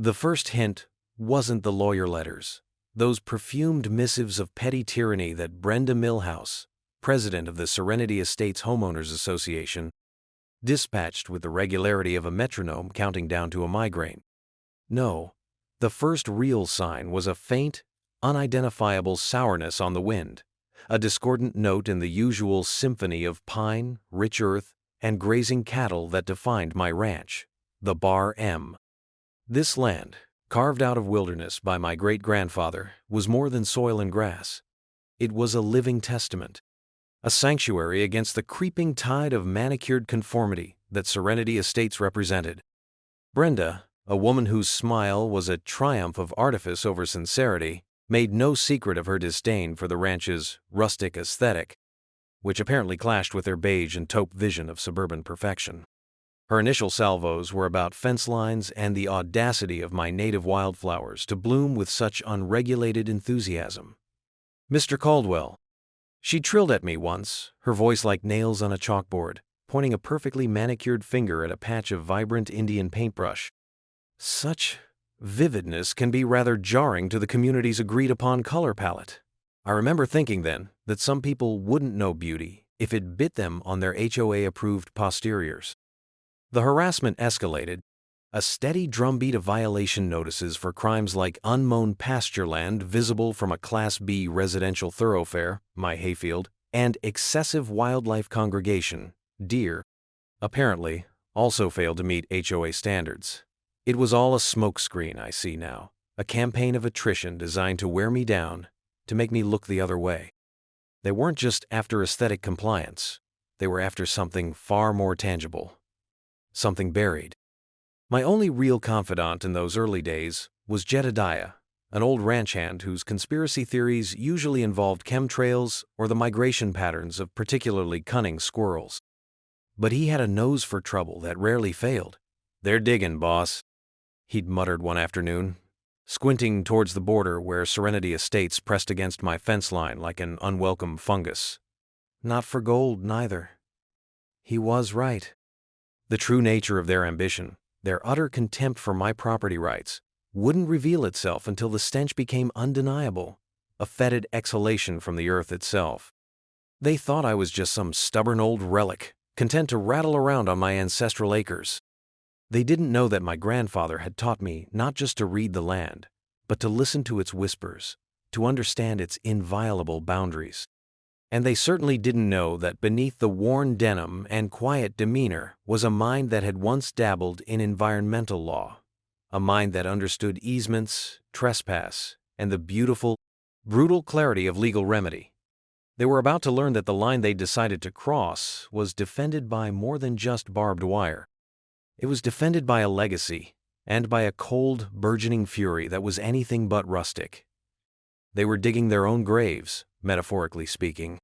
The first hint wasn't the lawyer letters, those perfumed missives of petty tyranny that Brenda Millhouse, president of the Serenity Estates Homeowners Association, dispatched with the regularity of a metronome counting down to a migraine. No, the first real sign was a faint, unidentifiable sourness on the wind, a discordant note in the usual symphony of pine, rich earth, and grazing cattle that defined my ranch, the Bar M. This land, carved out of wilderness by my great-grandfather, was more than soil and grass. It was a living testament, a sanctuary against the creeping tide of manicured conformity that Serenity Estates represented. Brenda, a woman whose smile was a triumph of artifice over sincerity, made no secret of her disdain for the ranch's rustic aesthetic, which apparently clashed with her beige and taupe vision of suburban perfection. Her initial salvos were about fence lines and the audacity of my native wildflowers to bloom with such unregulated enthusiasm. "Mr. Caldwell," she trilled at me once, her voice like nails on a chalkboard, pointing a perfectly manicured finger at a patch of vibrant Indian paintbrush. Such vividness can be rather jarring to the community's agreed-upon color palette. I remember thinking then that some people wouldn't know beauty if it bit them on their HOA-approved posteriors. The harassment escalated, a steady drumbeat of violation notices for crimes like unmown pasture land visible from a Class B residential thoroughfare, my hayfield, and excessive wildlife congregation, deer, apparently also failed to meet HOA standards. It was all a smokescreen, I see now, a campaign of attrition designed to wear me down, to make me look the other way. They weren't just after aesthetic compliance, they were after something far more tangible. Something buried. My only real confidant in those early days was Jedediah, an old ranch hand whose conspiracy theories usually involved chemtrails or the migration patterns of particularly cunning squirrels. But he had a nose for trouble that rarely failed. "They're digging, boss," he'd muttered one afternoon, squinting towards the border where Serenity Estates pressed against my fence line like an unwelcome fungus. Not for gold, neither. He was right. The true nature of their ambition, their utter contempt for my property rights, wouldn't reveal itself until the stench became undeniable, a fetid exhalation from the earth itself. They thought I was just some stubborn old relic, content to rattle around on my ancestral acres. They didn't know that my grandfather had taught me not just to read the land, but to listen to its whispers, to understand its inviolable boundaries. And they certainly didn't know that beneath the worn denim and quiet demeanor was a mind that had once dabbled in environmental law, a mind that understood easements, trespass, and the beautiful, brutal clarity of legal remedy. They were about to learn that the line they decided to cross was defended by more than just barbed wire. It was defended by a legacy, and by a cold, burgeoning fury that was anything but rustic. They were digging their own graves, metaphorically speaking.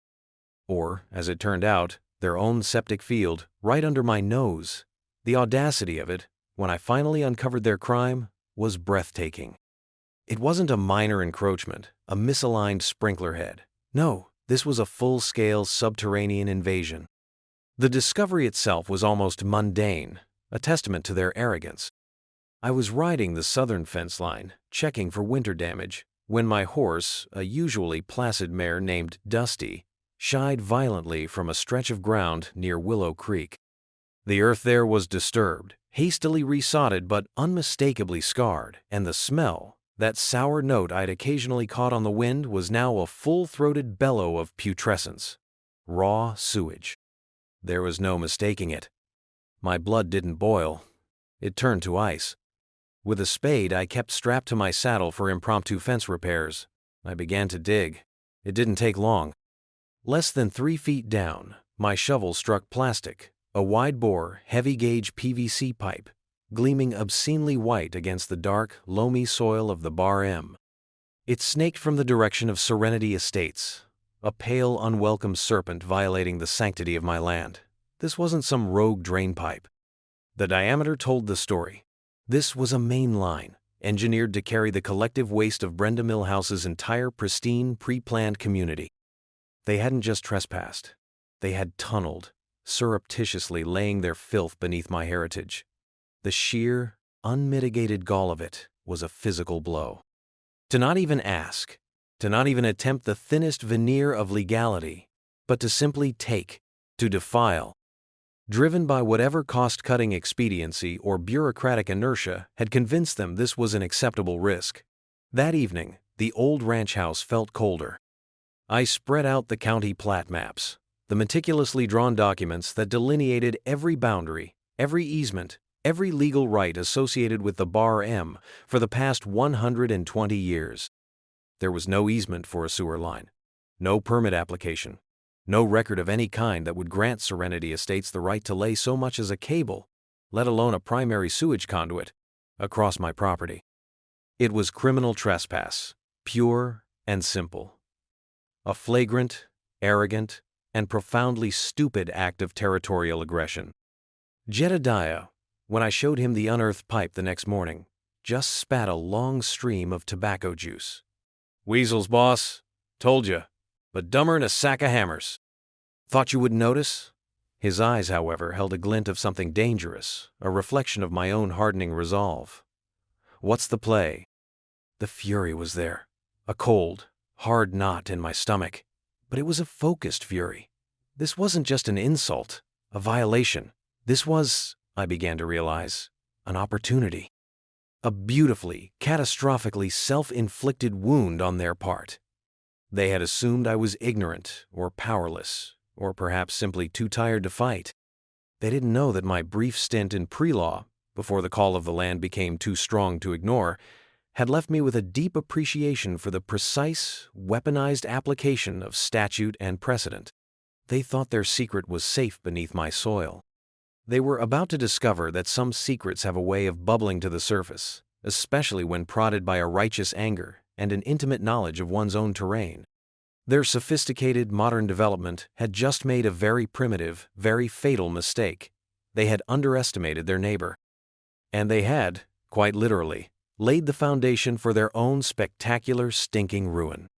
Or, as it turned out, their own septic field, right under my nose. The audacity of it, when I finally uncovered their crime, was breathtaking. It wasn't a minor encroachment, a misaligned sprinkler head. No, this was a full-scale subterranean invasion. The discovery itself was almost mundane, a testament to their arrogance. I was riding the southern fence line, checking for winter damage, when my horse, a usually placid mare named Dusty, shied violently from a stretch of ground near Willow Creek. The earth there was disturbed, hastily resodded but unmistakably scarred, and the smell, that sour note I'd occasionally caught on the wind, was now a full-throated bellow of putrescence. Raw sewage. There was no mistaking it. My blood didn't boil. It turned to ice. With a spade I kept strapped to my saddle for impromptu fence repairs. I began to dig. It didn't take long. Less than 3 feet down, my shovel struck plastic, a wide-bore, heavy-gauge PVC pipe, gleaming obscenely white against the dark, loamy soil of the Bar M. It snaked from the direction of Serenity Estates, a pale, unwelcome serpent violating the sanctity of my land. This wasn't some rogue drain pipe. The diameter told the story. This was a main line, engineered to carry the collective waste of Brenda Millhouse's entire pristine, pre-planned community. They hadn't just trespassed. They had tunneled, surreptitiously laying their filth beneath my heritage. The sheer, unmitigated gall of it was a physical blow. To not even ask, to not even attempt the thinnest veneer of legality, but to simply take, to defile, driven by whatever cost-cutting expediency or bureaucratic inertia had convinced them this was an acceptable risk. That evening, the old ranch house felt colder. I spread out the county plat maps, the meticulously drawn documents that delineated every boundary, every easement, every legal right associated with the Bar M for the past 120 years. There was no easement for a sewer line, no permit application, no record of any kind that would grant Serenity Estates the right to lay so much as a cable, let alone a primary sewage conduit, across my property. It was criminal trespass, pure and simple. A flagrant, arrogant, and profoundly stupid act of territorial aggression. Jedediah, when I showed him the unearthed pipe the next morning, just spat a long stream of tobacco juice. "Weasels, boss. Told you. But dumber'n a sack of hammers." "Thought you wouldn't notice?" His eyes, however, held a glint of something dangerous, a reflection of my own hardening resolve. "What's the play?" The fury was there, a cold, hard knot in my stomach. But it was a focused fury. This wasn't just an insult, a violation. This was, I began to realize, an opportunity. A beautifully, catastrophically self-inflicted wound on their part. They had assumed I was ignorant or powerless, or perhaps simply too tired to fight. They didn't know that my brief stint in pre-law, before the call of the land became too strong to ignore, had left me with a deep appreciation for the precise, weaponized application of statute and precedent. They thought their secret was safe beneath my soil. They were about to discover that some secrets have a way of bubbling to the surface, especially when prodded by a righteous anger and an intimate knowledge of one's own terrain. Their sophisticated modern development had just made a very primitive, very fatal mistake. They had underestimated their neighbor. And they had, quite literally, laid the foundation for their own spectacular, stinking ruin.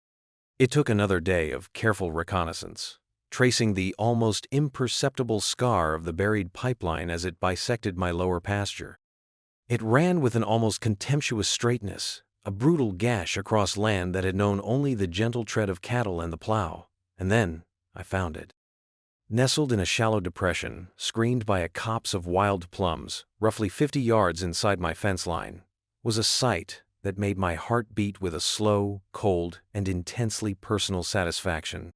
It took another day of careful reconnaissance, tracing the almost imperceptible scar of the buried pipeline as it bisected my lower pasture. It ran with an almost contemptuous straightness, a brutal gash across land that had known only the gentle tread of cattle and the plow, and then I found it. Nestled in a shallow depression, screened by a copse of wild plums, roughly 50 yards inside my fence line, was a sight that made my heart beat with a slow, cold, and intensely personal satisfaction.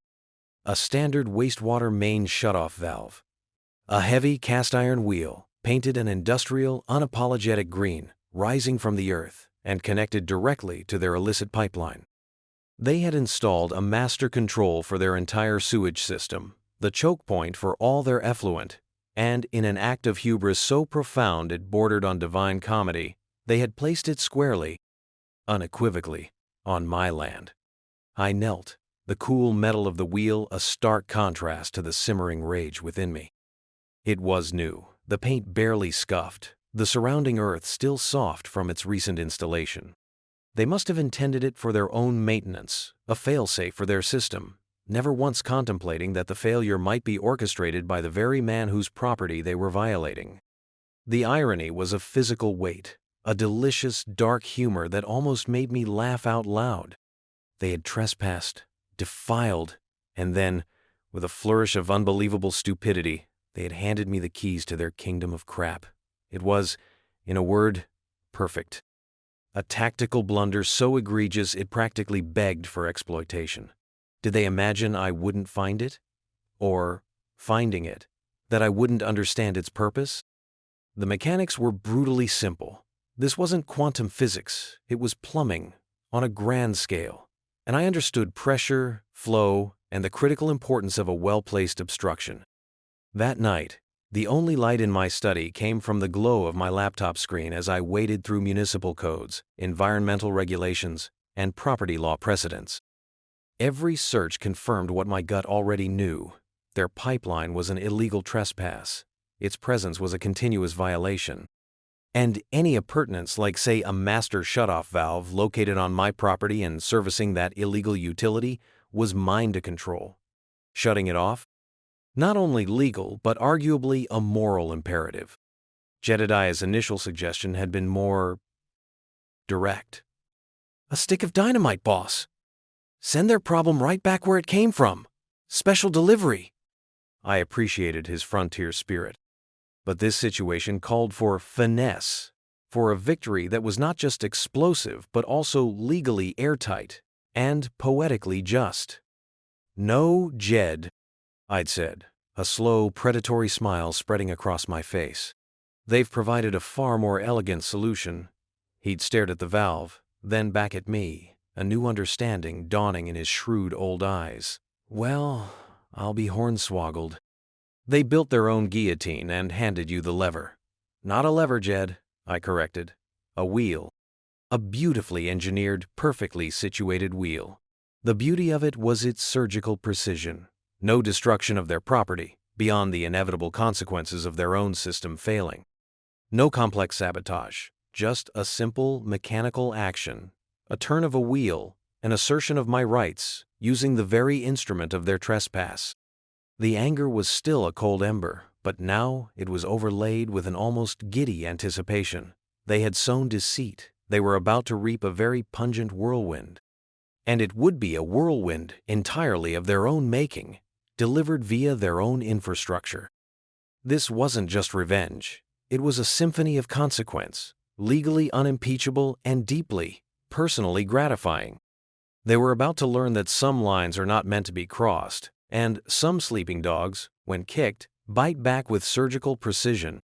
A standard wastewater main shutoff valve. A heavy cast-iron wheel, painted an industrial, unapologetic green, rising from the earth and connected directly to their illicit pipeline. They had installed a master control for their entire sewage system, the choke point for all their effluent, and in an act of hubris so profound it bordered on divine comedy, they had placed it squarely, unequivocally, on my land. I knelt, the cool metal of the wheel a stark contrast to the simmering rage within me. It was new, the paint barely scuffed, the surrounding earth still soft from its recent installation. They must have intended it for their own maintenance, a failsafe for their system, never once contemplating that the failure might be orchestrated by the very man whose property they were violating. The irony was of physical weight, a delicious, dark humor that almost made me laugh out loud. They had trespassed, defiled, and then, with a flourish of unbelievable stupidity, they had handed me the keys to their kingdom of crap. It was, in a word, perfect. A tactical blunder so egregious it practically begged for exploitation. Did they imagine I wouldn't find it? Or, finding it, that I wouldn't understand its purpose? The mechanics were brutally simple. This wasn't quantum physics, it was plumbing, on a grand scale, and I understood pressure, flow, and the critical importance of a well-placed obstruction. That night, the only light in my study came from the glow of my laptop screen as I waded through municipal codes, environmental regulations, and property law precedents. Every search confirmed what my gut already knew. Their pipeline was an illegal trespass. Its presence was a continuous violation. And any appurtenance like, say, a master shutoff valve located on my property and servicing that illegal utility was mine to control. Shutting it off? Not only legal, but arguably a moral imperative. Jedediah's initial suggestion had been more direct. "A stick of dynamite, boss. Send their problem right back where it came from. Special delivery." I appreciated his frontier spirit. But this situation called for finesse, for a victory that was not just explosive but also legally airtight and poetically just. "No, Jed," I'd said, a slow, predatory smile spreading across my face. "They've provided a far more elegant solution." He'd stared at the valve, then back at me, a new understanding dawning in his shrewd old eyes. "Well, I'll be hornswoggled. They built their own guillotine and handed you the lever." "Not a lever, Jed," I corrected. "A wheel. A beautifully engineered, perfectly situated wheel. The beauty of it was its surgical precision. No destruction of their property, beyond the inevitable consequences of their own system failing. No complex sabotage, just a simple mechanical action, a turn of a wheel, an assertion of my rights, using the very instrument of their trespass." The anger was still a cold ember, but now it was overlaid with an almost giddy anticipation. They had sown deceit. They were about to reap a very pungent whirlwind. And it would be a whirlwind entirely of their own making, delivered via their own infrastructure. This wasn't just revenge. It was a symphony of consequence, legally unimpeachable and deeply, personally gratifying. They were about to learn that some lines are not meant to be crossed, and some sleeping dogs, when kicked, bite back with surgical precision.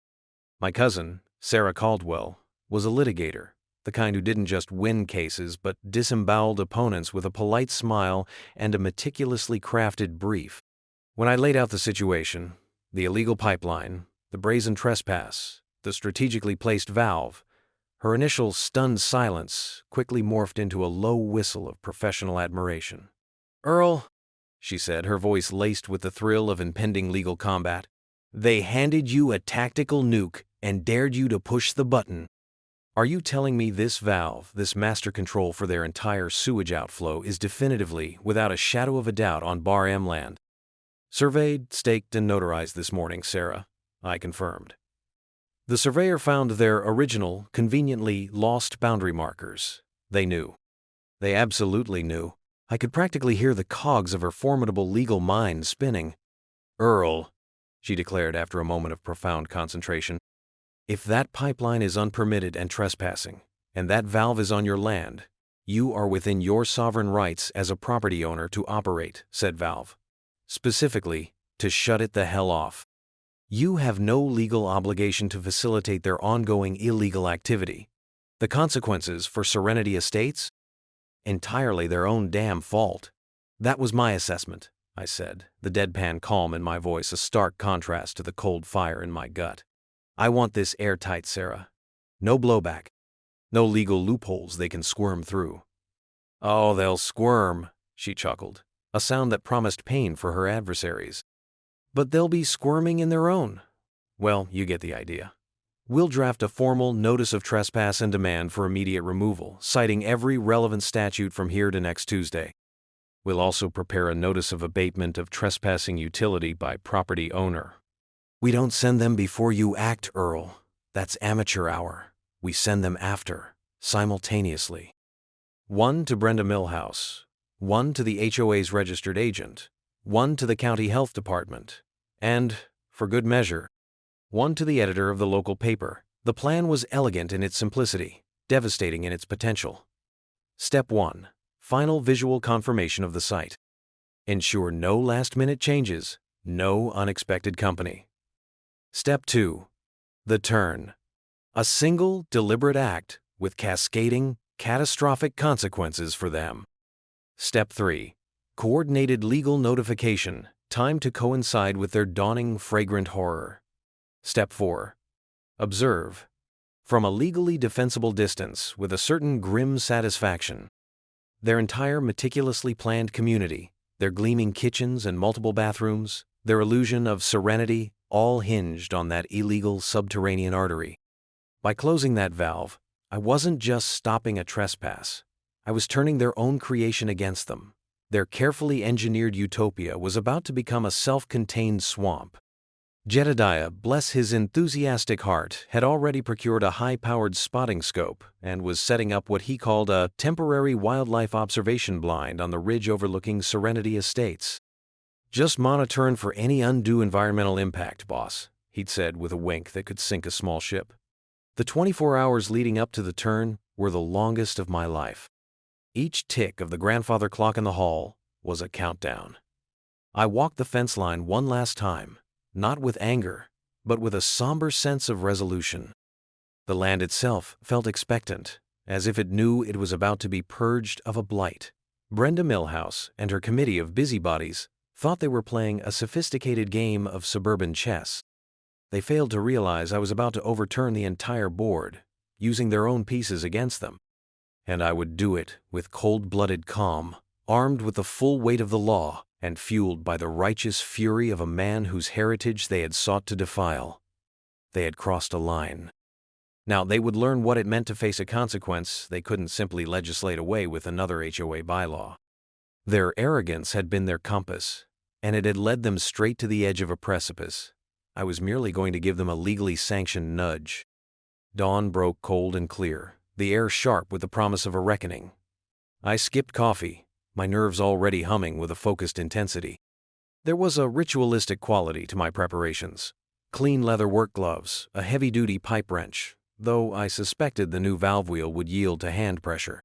My cousin, Sarah Caldwell, was a litigator, the kind who didn't just win cases but disemboweled opponents with a polite smile and a meticulously crafted brief. When I laid out the situation, the illegal pipeline, the brazen trespass, the strategically placed valve, her initial stunned silence quickly morphed into a low whistle of professional admiration. "Earl," she said, her voice laced with the thrill of impending legal combat, "they handed you a tactical nuke and dared you to push the button. Are you telling me this valve, this master control for their entire sewage outflow, is definitively, without a shadow of a doubt, on Bar M land?" "Surveyed, staked, and notarized this morning, Sarah," I confirmed. The surveyor found their original, conveniently lost boundary markers. They knew. They absolutely knew. I could practically hear the cogs of her formidable legal mind spinning. "Earl," she declared after a moment of profound concentration, "if that pipeline is unpermitted and trespassing, and that valve is on your land, you are within your sovereign rights as a property owner to operate said valve. Specifically, to shut it the hell off. You have no legal obligation to facilitate their ongoing illegal activity. The consequences for Serenity Estates? Entirely their own damn fault." "That was my assessment," I said, the deadpan calm in my voice a stark contrast to the cold fire in my gut. "I want this airtight, Sarah. No blowback. No legal loopholes they can squirm through." "Oh, they'll squirm," she chuckled, a sound that promised pain for her adversaries. "But they'll be squirming in their own. Well, you get the idea. We'll draft a formal notice of trespass and demand for immediate removal, citing every relevant statute from here to next Tuesday. We'll also prepare a notice of abatement of trespassing utility by property owner." "We don't send them before you act, Earl. That's amateur hour. We send them after, simultaneously. One to Brenda Millhouse, one to the HOA's registered agent, one to the county health department, and, for good measure, one to the editor of the local paper." The plan was elegant in its simplicity, devastating in its potential. Step 1. Final visual confirmation of the site. Ensure no last-minute changes, no unexpected company. Step 2. The turn. A single, deliberate act with cascading, catastrophic consequences for them. Step 3. Coordinated legal notification, timed to coincide with their dawning fragrant horror. Step 4. Observe. From a legally defensible distance with a certain grim satisfaction. Their entire meticulously planned community, their gleaming kitchens and multiple bathrooms, their illusion of serenity, all hinged on that illegal subterranean artery. By closing that valve, I wasn't just stopping a trespass. I was turning their own creation against them. Their carefully engineered utopia was about to become a self-contained swamp. Jedediah, bless his enthusiastic heart, had already procured a high-powered spotting scope and was setting up what he called a temporary wildlife observation blind on the ridge overlooking Serenity Estates. "Just monitoring for any undue environmental impact, boss," he'd said with a wink that could sink a small ship. The 24 hours leading up to the turn were the longest of my life. Each tick of the grandfather clock in the hall was a countdown. I walked the fence line one last time, not with anger, but with a somber sense of resolution. The land itself felt expectant, as if it knew it was about to be purged of a blight. Brenda Millhouse and her committee of busybodies thought they were playing a sophisticated game of suburban chess. They failed to realize I was about to overturn the entire board, using their own pieces against them. And I would do it with cold-blooded calm, armed with the full weight of the law, and fueled by the righteous fury of a man whose heritage they had sought to defile. They had crossed a line. Now they would learn what it meant to face a consequence they couldn't simply legislate away with another HOA bylaw. Their arrogance had been their compass, and it had led them straight to the edge of a precipice. I was merely going to give them a legally sanctioned nudge. Dawn broke cold and clear, the air sharp with the promise of a reckoning. I skipped coffee, my nerves already humming with a focused intensity. There was a ritualistic quality to my preparations. Clean leather work gloves, a heavy-duty pipe wrench, though I suspected the new valve wheel would yield to hand pressure,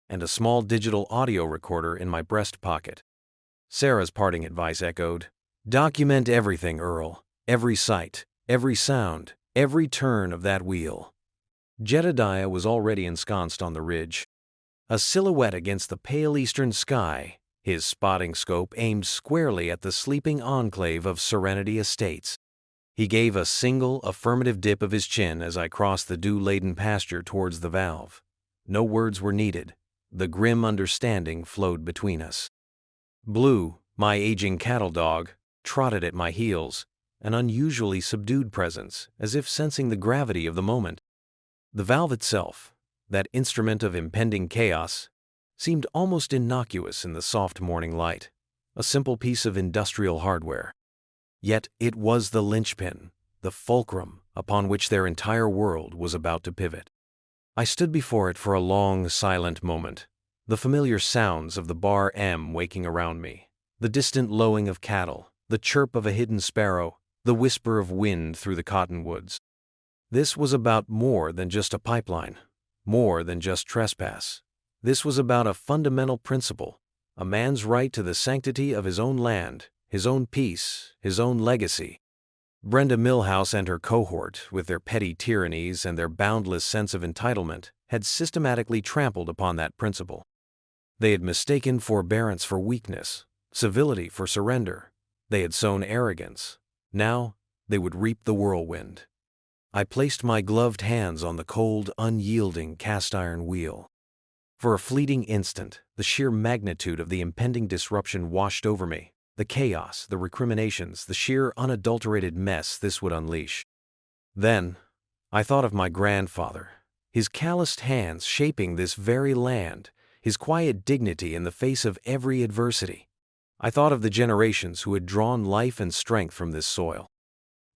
and a small digital audio recorder in my breast pocket. Sarah's parting advice echoed, "Document everything, Earl. Every sight, every sound, every turn of that wheel." Jedediah was already ensconced on the ridge. A silhouette against the pale eastern sky, his spotting scope aimed squarely at the sleeping enclave of Serenity Estates. He gave a single affirmative dip of his chin as I crossed the dew-laden pasture towards the valve. No words were needed. The grim understanding flowed between us. Blue, my aging cattle dog, trotted at my heels, an unusually subdued presence, as if sensing the gravity of the moment. The valve itself, that instrument of impending chaos, seemed almost innocuous in the soft morning light, a simple piece of industrial hardware. Yet it was the linchpin, the fulcrum upon which their entire world was about to pivot. I stood before it for a long, silent moment, the familiar sounds of the bar M waking around me, the distant lowing of cattle, the chirp of a hidden sparrow, the whisper of wind through the cottonwoods. This was about more than just a pipeline, more than just trespass. This was about a fundamental principle, a man's right to the sanctity of his own land, his own peace, his own legacy. Brenda Millhouse and her cohort, with their petty tyrannies and their boundless sense of entitlement, had systematically trampled upon that principle. They had mistaken forbearance for weakness, civility for surrender. They had sown arrogance. Now they would reap the whirlwind. I placed my gloved hands on the cold, unyielding cast-iron wheel. For a fleeting instant, the sheer magnitude of the impending disruption washed over me, the chaos, the recriminations, the sheer unadulterated mess this would unleash. Then, I thought of my grandfather, his calloused hands shaping this very land, his quiet dignity in the face of every adversity. I thought of the generations who had drawn life and strength from this soil.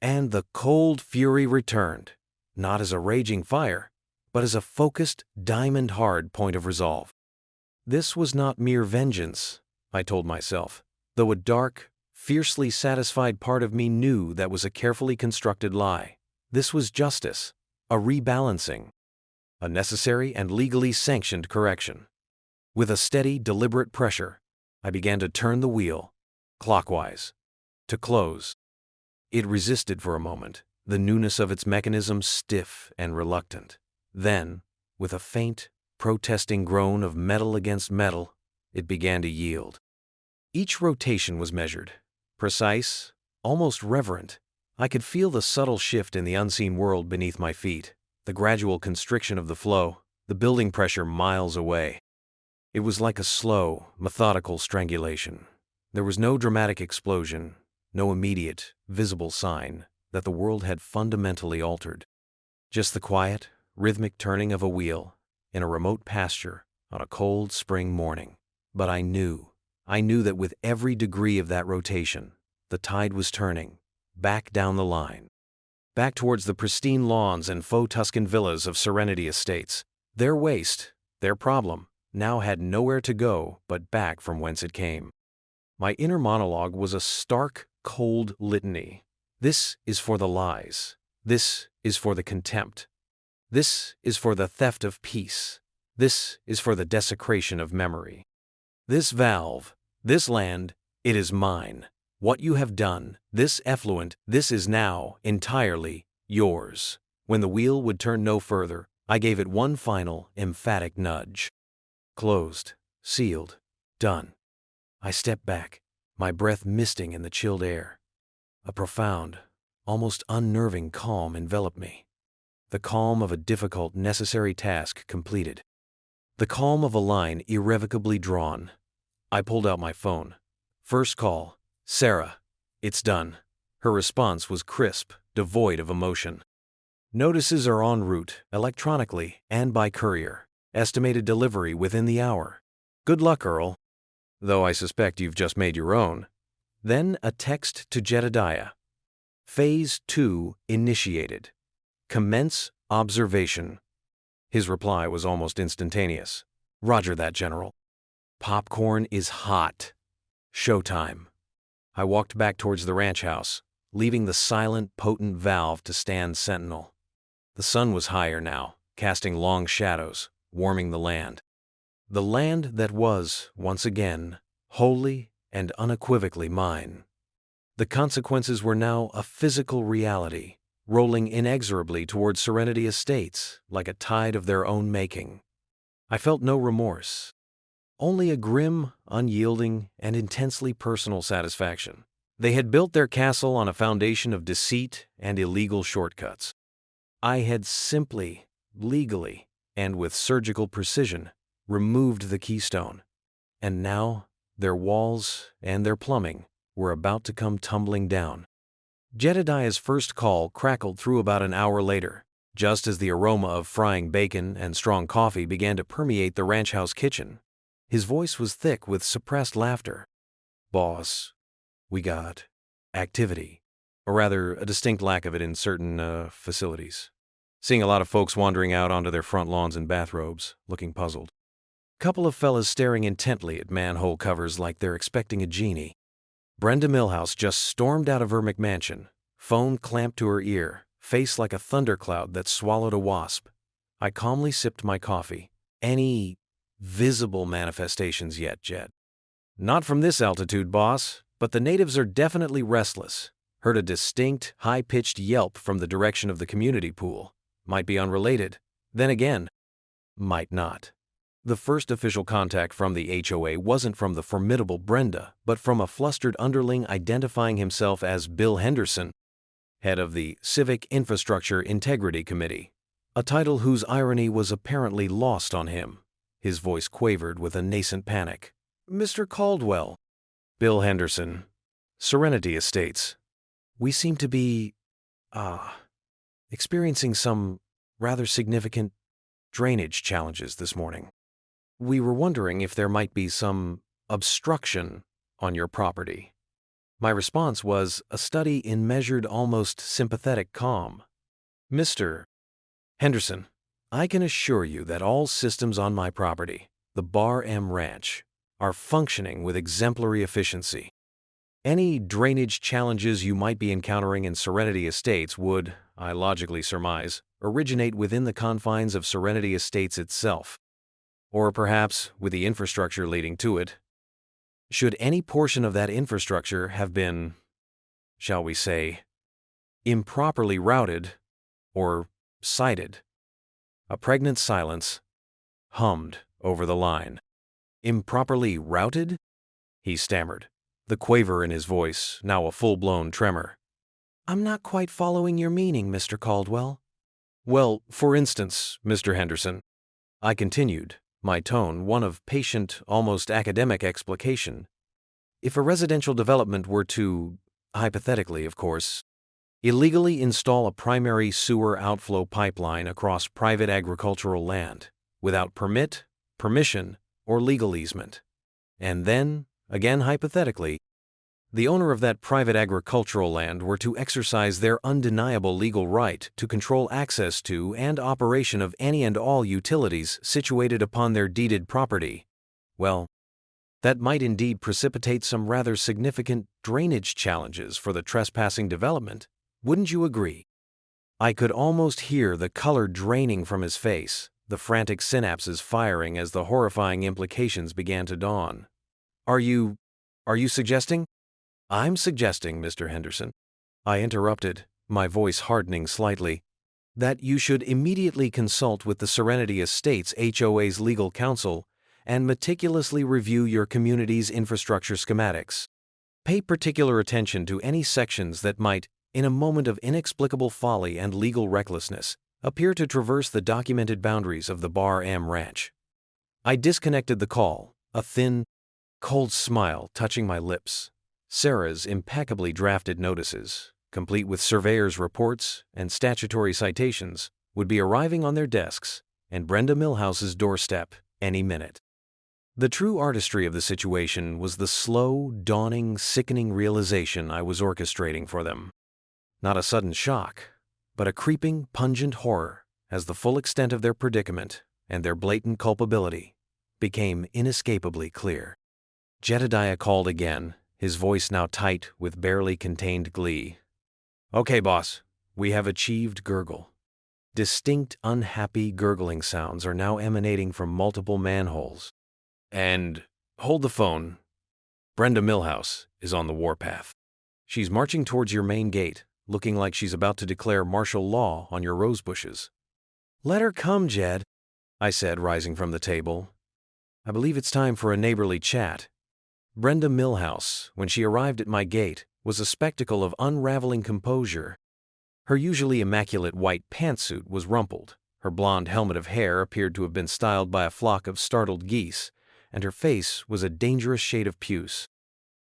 And the cold fury returned, not as a raging fire, but as a focused, diamond-hard point of resolve. This was not mere vengeance, I told myself, though a dark, fiercely satisfied part of me knew that was a carefully constructed lie. This was justice, a rebalancing, a necessary and legally sanctioned correction. With a steady, deliberate pressure, I began to turn the wheel, clockwise, to close. It resisted for a moment, the newness of its mechanism stiff and reluctant. Then, with a faint, protesting groan of metal against metal, it began to yield. Each rotation was measured, precise, almost reverent. I could feel the subtle shift in the unseen world beneath my feet, the gradual constriction of the flow, the building pressure miles away. It was like a slow, methodical strangulation. There was no dramatic explosion, no immediate, visible sign that the world had fundamentally altered. Just the quiet, rhythmic turning of a wheel in a remote pasture on a cold spring morning. But I knew that with every degree of that rotation, the tide was turning, back down the line. Back towards the pristine lawns and faux Tuscan villas of Serenity Estates. Their waste, their problem, now had nowhere to go but back from whence it came. My inner monologue was a stark, cold litany. This is for the lies. This is for the contempt. This is for the theft of peace. This is for the desecration of memory. This valve, this land, it is mine. What you have done, this effluent, this is now entirely yours. When the wheel would turn no further, I gave it one final, emphatic nudge. Closed, sealed, done. I stepped back, my breath misting in the chilled air. A profound, almost unnerving calm enveloped me. The calm of a difficult, necessary task completed. The calm of a line irrevocably drawn. I pulled out my phone. First call. Sarah, it's done. Her response was crisp, devoid of emotion. Notices are en route, electronically and by courier. Estimated delivery within the hour. Good luck, Earl. Though I suspect you've just made your own. Then a text to Jedediah. Phase 2 initiated. Commence observation. His reply was almost instantaneous. Roger that, General. Popcorn is hot. Showtime. I walked back towards the ranch house, leaving the silent, potent valve to stand sentinel. The sun was higher now, casting long shadows, warming the land. The land that was, once again, wholly and unequivocally mine. The consequences were now a physical reality, rolling inexorably towards Serenity Estates like a tide of their own making. I felt no remorse. Only a grim, unyielding, and intensely personal satisfaction. They had built their castle on a foundation of deceit and illegal shortcuts. I had simply, legally, and with surgical precision, removed the keystone. And now, their walls and their plumbing were about to come tumbling down. Jedediah's first call crackled through about an hour later, just as the aroma of frying bacon and strong coffee began to permeate the ranch house kitchen. His voice was thick with suppressed laughter. Boss, we got activity, or rather a distinct lack of it in certain facilities. Seeing a lot of folks wandering out onto their front lawns in bathrobes, looking puzzled. Couple of fellas staring intently at manhole covers like they're expecting a genie. Brenda Milhouse just stormed out of her McMansion, phone clamped to her ear, face like a thundercloud that swallowed a wasp. I calmly sipped my coffee. Any visible manifestations yet, Jed? Not from this altitude, boss, but the natives are definitely restless. Heard a distinct, high-pitched yelp from the direction of the community pool. Might be unrelated. Then again, might not. The first official contact from the HOA wasn't from the formidable Brenda, but from a flustered underling identifying himself as Bill Henderson, head of the Civic Infrastructure Integrity Committee, a title whose irony was apparently lost on him. His voice quavered with a nascent panic. Mr. Caldwell. Bill Henderson. Serenity Estates. We seem to be, experiencing some rather significant drainage challenges this morning. We were wondering if there might be some obstruction on your property. My response was a study in measured, almost sympathetic calm. Mr. Henderson, I can assure you that all systems on my property, the Bar M Ranch, are functioning with exemplary efficiency. Any drainage challenges you might be encountering in Serenity Estates would, I logically surmise, originate within the confines of Serenity Estates itself, or perhaps with the infrastructure leading to it. Should any portion of that infrastructure have been, shall we say, improperly routed or sited? A pregnant silence hummed over the line. Improperly routed? He stammered, the quaver in his voice now a full-blown tremor. I'm not quite following your meaning, Mr. Caldwell. Well, for instance, Mr. Henderson, I continued, my tone one of patient, almost academic explication. If a residential development were to, hypothetically of course, illegally install a primary sewer outflow pipeline across private agricultural land, without permit, permission, or legal easement, and then, again hypothetically, The owner of that private agricultural land were to exercise their undeniable legal right to control access to and operation of any and all utilities situated upon their deeded property. Well, that might indeed precipitate some rather significant drainage challenges for the trespassing development, wouldn't you agree? I could almost hear the color draining from his face, the frantic synapses firing as the horrifying implications began to dawn. Are you suggesting? I'm suggesting, Mr. Henderson, I interrupted, my voice hardening slightly, that you should immediately consult with the Serenity Estates HOA's legal counsel and meticulously review your community's infrastructure schematics. Pay particular attention to any sections that might, in a moment of inexplicable folly and legal recklessness, appear to traverse the documented boundaries of the Bar M Ranch. I disconnected the call, a thin, cold smile touching my lips. Sarah's impeccably drafted notices, complete with surveyor's reports and statutory citations, would be arriving on their desks and Brenda Millhouse's doorstep any minute. The true artistry of the situation was the slow, dawning, sickening realization I was orchestrating for them. Not a sudden shock, but a creeping, pungent horror as the full extent of their predicament and their blatant culpability became inescapably clear. Jedediah called again, his voice now tight with barely contained glee. "Okay, boss, we have achieved gurgle." Distinct, unhappy gurgling sounds are now emanating from multiple manholes. And hold the phone. Brenda Millhouse is on the warpath. She's marching towards your main gate, looking like she's about to declare martial law on your rose bushes. "Let her come, Jed," I said, rising from the table. "I believe it's time for a neighborly chat." Brenda Millhouse, when she arrived at my gate, was a spectacle of unraveling composure. Her usually immaculate white pantsuit was rumpled, her blonde helmet of hair appeared to have been styled by a flock of startled geese, and her face was a dangerous shade of puce.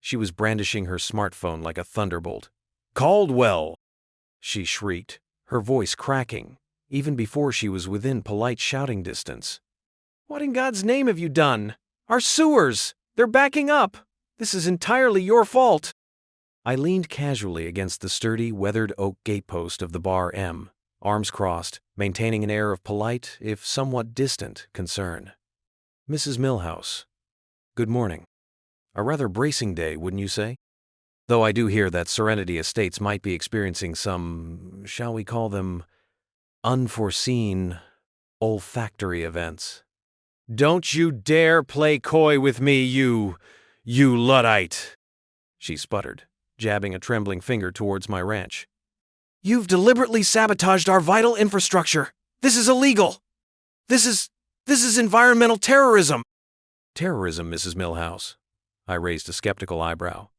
She was brandishing her smartphone like a thunderbolt. "Caldwell!" she shrieked, her voice cracking, even before she was within polite shouting distance. "What in God's name have you done? Our sewers! They're backing up! This is entirely your fault!" I leaned casually against the sturdy, weathered oak gatepost of the Bar M, arms crossed, maintaining an air of polite, if somewhat distant, concern. "Mrs. Millhouse, good morning. A rather bracing day, wouldn't you say? Though I do hear that Serenity Estates might be experiencing some, shall we call them, unforeseen olfactory events." "Don't you dare play coy with me, you Luddite," she sputtered, jabbing a trembling finger towards my ranch. "You've deliberately sabotaged our vital infrastructure. This is illegal. This is environmental terrorism." "Terrorism, Mrs. Millhouse?" I raised a skeptical eyebrow.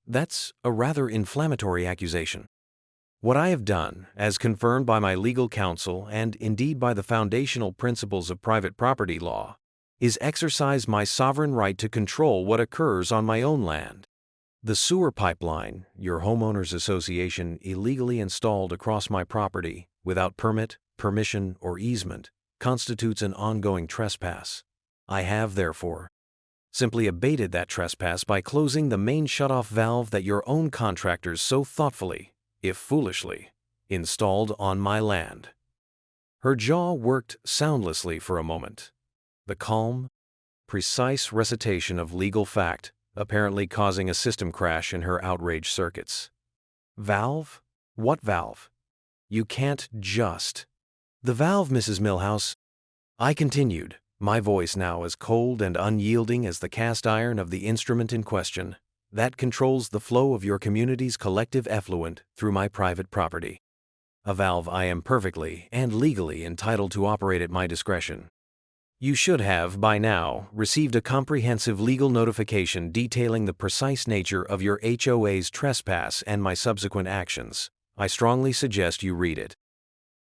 "That's a rather inflammatory accusation. What I have done, as confirmed by my legal counsel and indeed by the foundational principles of private property law, is exercise my sovereign right to control what occurs on my own land. The sewer pipeline your homeowners association illegally installed across my property without permit, permission, or easement constitutes an ongoing trespass. I have, therefore, simply abated that trespass by closing the main shutoff valve that your own contractors so thoughtfully, if foolishly, installed on my land." Her jaw worked soundlessly for a moment, the calm, precise recitation of legal fact apparently causing a system crash in her outraged circuits. "Valve? What valve? You can't just—" "The valve, Mrs. Millhouse," I continued, my voice now as cold and unyielding as the cast iron of the instrument in question, "that controls the flow of your community's collective effluent through my private property. A valve I am perfectly and legally entitled to operate at my discretion. You should have, by now, received a comprehensive legal notification detailing the precise nature of your HOA's trespass and my subsequent actions. I strongly suggest you read it.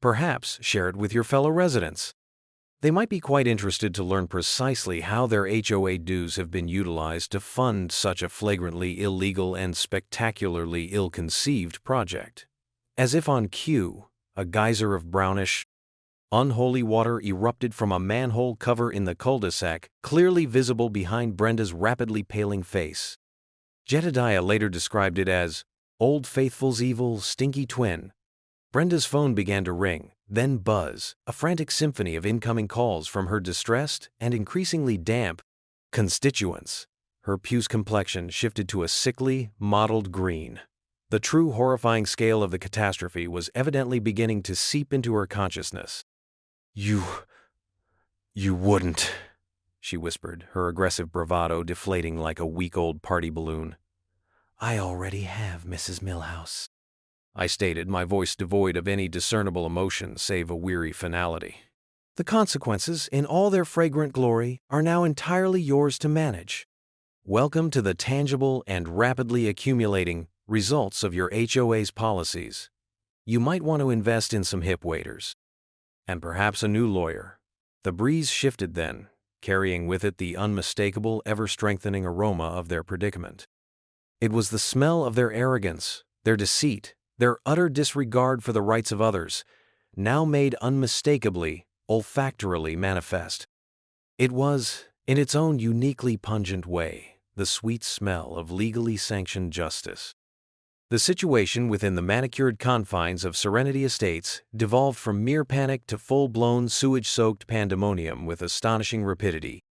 Perhaps share it with your fellow residents. They might be quite interested to learn precisely how their HOA dues have been utilized to fund such a flagrantly illegal and spectacularly ill-conceived project." As if on cue, a geyser of brownish, unholy water erupted from a manhole cover in the cul-de-sac, clearly visible behind Brenda's rapidly paling face. Jedediah later described it as Old Faithful's evil, stinky twin. Brenda's phone began to ring, then buzz, a frantic symphony of incoming calls from her distressed and increasingly damp constituents. Her puce complexion shifted to a sickly, mottled green. The true horrifying scale of the catastrophe was evidently beginning to seep into her consciousness. You wouldn't, she whispered, her aggressive bravado deflating like a week-old party balloon. I already have, Mrs. Milhouse, I stated, my voice devoid of any discernible emotion save a weary finality. The consequences, in all their fragrant glory, are now entirely yours to manage. Welcome to the tangible and rapidly accumulating results of your HOA's policies. You might want to invest in some hip waders. And perhaps a new lawyer. The breeze shifted then, carrying with it the unmistakable, ever-strengthening aroma of their predicament. It was the smell of their arrogance, their deceit, their utter disregard for the rights of others, now made unmistakably, olfactorily manifest. It was, in its own uniquely pungent way, the sweet smell of legally sanctioned justice. The situation within the manicured confines of Serenity Estates devolved from mere panic to full-blown sewage-soaked pandemonium with astonishing rapidity.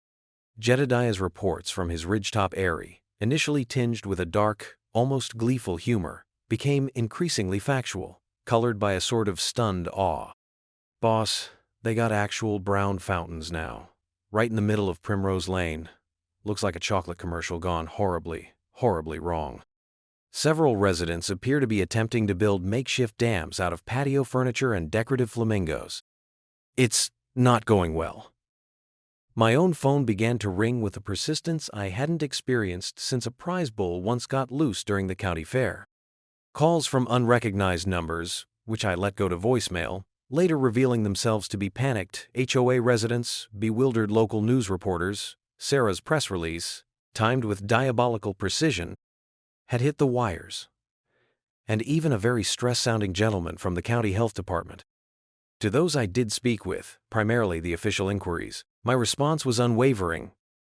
Jedediah's reports from his ridgetop eyrie, initially tinged with a dark, almost gleeful humor, became increasingly factual, colored by a sort of stunned awe. Boss, they got actual brown fountains now, right in the middle of Primrose Lane. Looks like a chocolate commercial gone horribly, horribly wrong. Several residents appear to be attempting to build makeshift dams out of patio furniture and decorative flamingos. It's not going well. My own phone began to ring with a persistence I hadn't experienced since a prize bull once got loose during the county fair. Calls from unrecognized numbers, which I let go to voicemail, later revealing themselves to be panicked HOA residents, bewildered local news reporters, Sarah's press release, timed with diabolical precision, had hit the wires, and even a very stress-sounding gentleman from the county health department. To those I did speak with, primarily the official inquiries, my response was unwavering,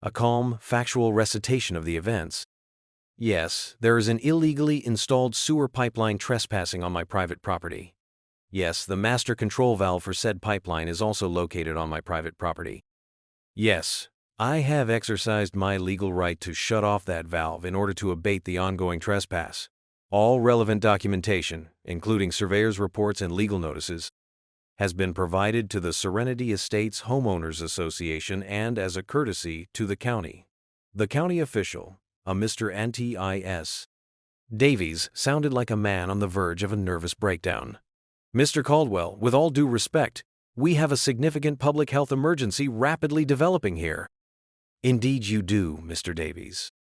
a calm, factual recitation of the events. Yes, there is an illegally installed sewer pipeline trespassing on my private property. Yes, the master control valve for said pipeline is also located on my private property. Yes, I have exercised my legal right to shut off that valve in order to abate the ongoing trespass. All relevant documentation, including surveyor's reports and legal notices, has been provided to the Serenity Estates Homeowners Association and as a courtesy to the county. The county official, a Mr. N.T.I.S. Davies, sounded like a man on the verge of a nervous breakdown. Mr. Caldwell, with all due respect, we have a significant public health emergency rapidly developing here. Indeed you do, Mr. Davies,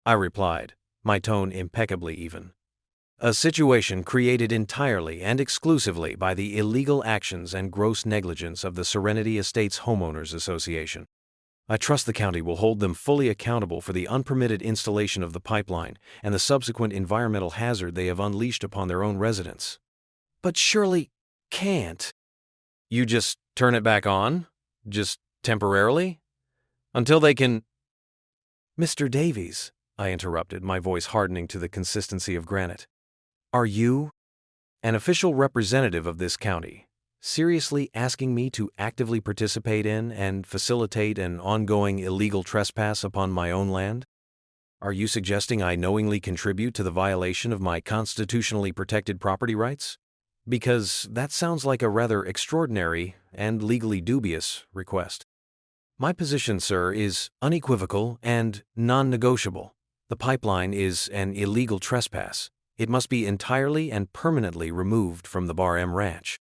I replied, my tone impeccably even. A situation created entirely and exclusively by the illegal actions and gross negligence of the Serenity Estates Homeowners Association. I trust the county will hold them fully accountable for the unpermitted installation of the pipeline and the subsequent environmental hazard they have unleashed upon their own residents. But surely can't. You just turn it back on? Just temporarily? Until they can— Mr. Davies, I interrupted, my voice hardening to the consistency of granite. Are you, an official representative of this county, seriously asking me to actively participate in and facilitate an ongoing illegal trespass upon my own land? Are you suggesting I knowingly contribute to the violation of my constitutionally protected property rights? Because that sounds like a rather extraordinary and legally dubious request. My position, sir, is unequivocal and non-negotiable. The pipeline is an illegal trespass. It must be entirely and permanently removed from the Bar M Ranch.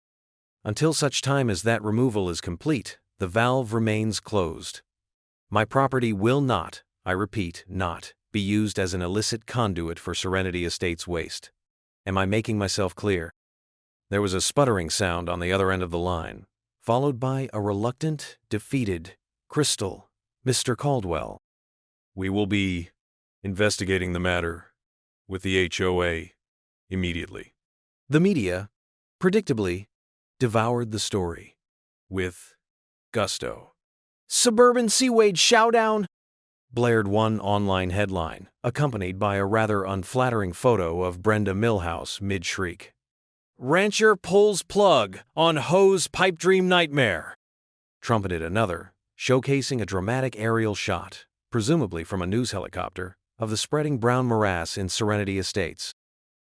Until such time as that removal is complete, the valve remains closed. My property will not, I repeat, not, be used as an illicit conduit for Serenity Estates waste. Am I making myself clear? There was a sputtering sound on the other end of the line, followed by a reluctant, defeated, Crystal, Mr. Caldwell. We will be investigating the matter with the HOA immediately. The media, predictably, devoured the story with gusto. Suburban Sewage showdown! blared one online headline, accompanied by a rather unflattering photo of Brenda Milhouse mid-shriek. "Rancher pulls plug on hose pipe dream nightmare," trumpeted another, showcasing a dramatic aerial shot, presumably from a news helicopter, of the spreading brown morass in Serenity Estates.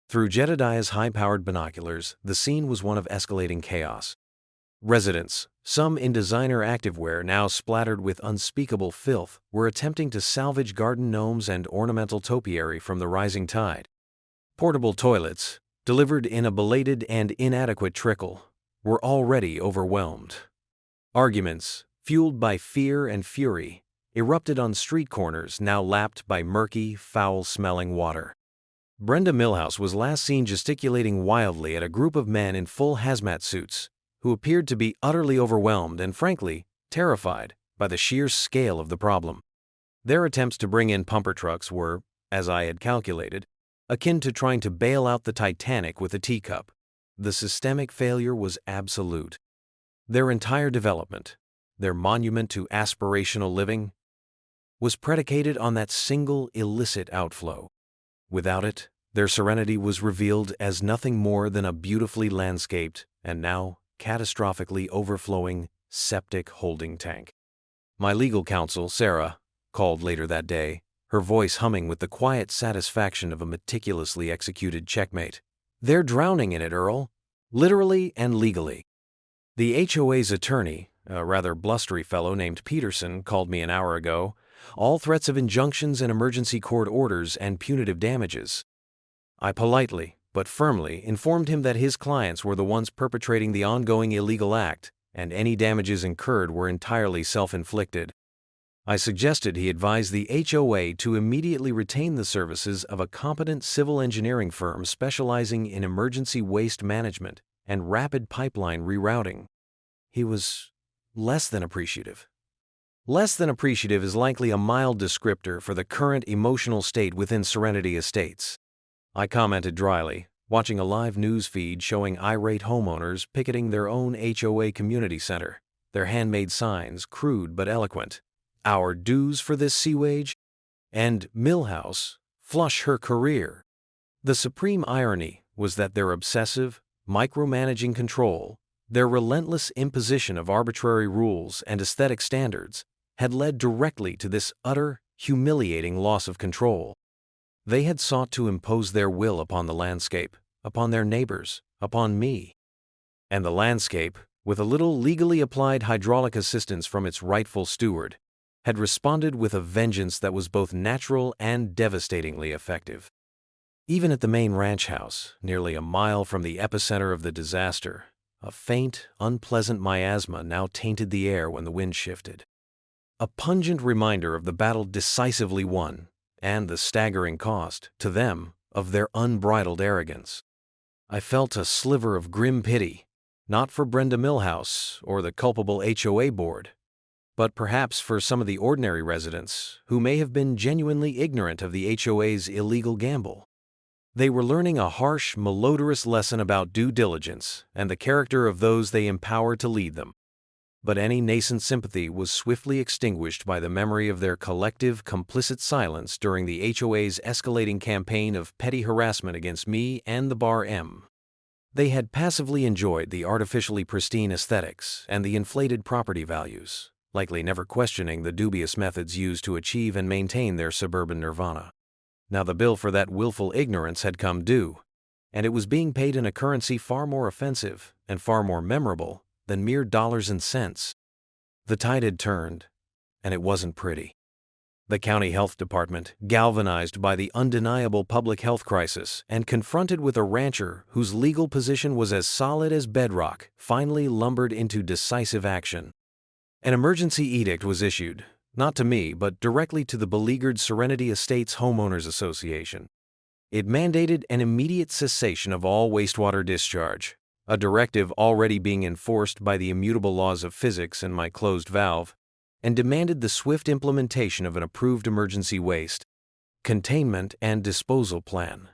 Through Jedediah's high-powered binoculars, the scene was one of escalating chaos. Residents, some in designer activewear now splattered with unspeakable filth, were attempting to salvage garden gnomes and ornamental topiary from the rising tide. Portable toilets, delivered in a belated and inadequate trickle, were already overwhelmed. Arguments, fueled by fear and fury, erupted on street corners now lapped by murky, foul-smelling water. Brenda Milhouse was last seen gesticulating wildly at a group of men in full hazmat suits, who appeared to be utterly overwhelmed and, frankly, terrified by the sheer scale of the problem. Their attempts to bring in pumper trucks were, as I had calculated, akin to trying to bail out the Titanic with a teacup. The systemic failure was absolute. Their entire development, their monument to aspirational living, was predicated on that single illicit outflow. Without it, their serenity was revealed as nothing more than a beautifully landscaped and now catastrophically overflowing septic holding tank. My legal counsel, Sarah, called later that day, her voice humming with the quiet satisfaction of a meticulously executed checkmate. "They're drowning in it, Earl. Literally and legally." The HOA's attorney, a rather blustery fellow named Peterson, called me an hour ago, all threats of injunctions and emergency court orders and punitive damages. I politely, but firmly, informed him that his clients were the ones perpetrating the ongoing illegal act, and any damages incurred were entirely self-inflicted. I suggested he advise the HOA to immediately retain the services of a competent civil engineering firm specializing in emergency waste management and rapid pipeline rerouting. He was less than appreciative. Less than appreciative is likely a mild descriptor for the current emotional state within Serenity Estates. I commented dryly, watching a live news feed showing irate homeowners picketing their own HOA community center, their handmade signs crude but eloquent. "Our dues for this Sewage," and "Milhouse, flush her career." The supreme irony was that their obsessive, micromanaging control, their relentless imposition of arbitrary rules and aesthetic standards, had led directly to this utter, humiliating loss of control. They had sought to impose their will upon the landscape, upon their neighbors, upon me. And the landscape, with a little legally applied hydraulic assistance from its rightful steward, had responded with a vengeance that was both natural and devastatingly effective. Even at the main ranch house, nearly a mile from the epicenter of the disaster, a faint, unpleasant miasma now tainted the air when the wind shifted. A pungent reminder of the battle decisively won, and the staggering cost, to them, of their unbridled arrogance. I felt a sliver of grim pity, not for Brenda Milhouse or the culpable HOA board, but perhaps for some of the ordinary residents who may have been genuinely ignorant of the HOA's illegal gamble. They were learning a harsh, malodorous lesson about due diligence and the character of those they empower to lead them. But any nascent sympathy was swiftly extinguished by the memory of their collective, complicit silence during the HOA's escalating campaign of petty harassment against me and the Bar M. They had passively enjoyed the artificially pristine aesthetics and the inflated property values, likely never questioning the dubious methods used to achieve and maintain their suburban nirvana. Now the bill for that willful ignorance had come due, and it was being paid in a currency far more offensive and far more memorable than mere dollars and cents. The tide had turned, and it wasn't pretty. The county health department, galvanized by the undeniable public health crisis and confronted with a rancher whose legal position was as solid as bedrock, finally lumbered into decisive action. An emergency edict was issued, not to me, but directly to the beleaguered Serenity Estates Homeowners Association. It mandated an immediate cessation of all wastewater discharge, a directive already being enforced by the immutable laws of physics and my closed valve, and demanded the swift implementation of an approved emergency waste, containment, and disposal plan.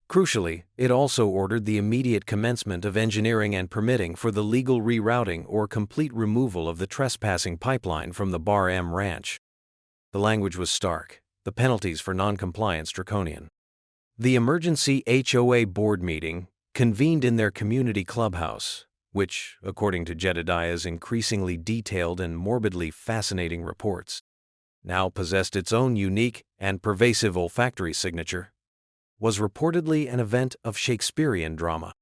Crucially, it also ordered the immediate commencement of engineering and permitting for the legal rerouting or complete removal of the trespassing pipeline from the Bar M Ranch. The language was stark, the penalties for noncompliance draconian. The emergency HOA board meeting convened in their community clubhouse, which, according to Jedediah's increasingly detailed and morbidly fascinating reports, now possessed its own unique and pervasive olfactory signature, was reportedly an event of Shakespearean drama.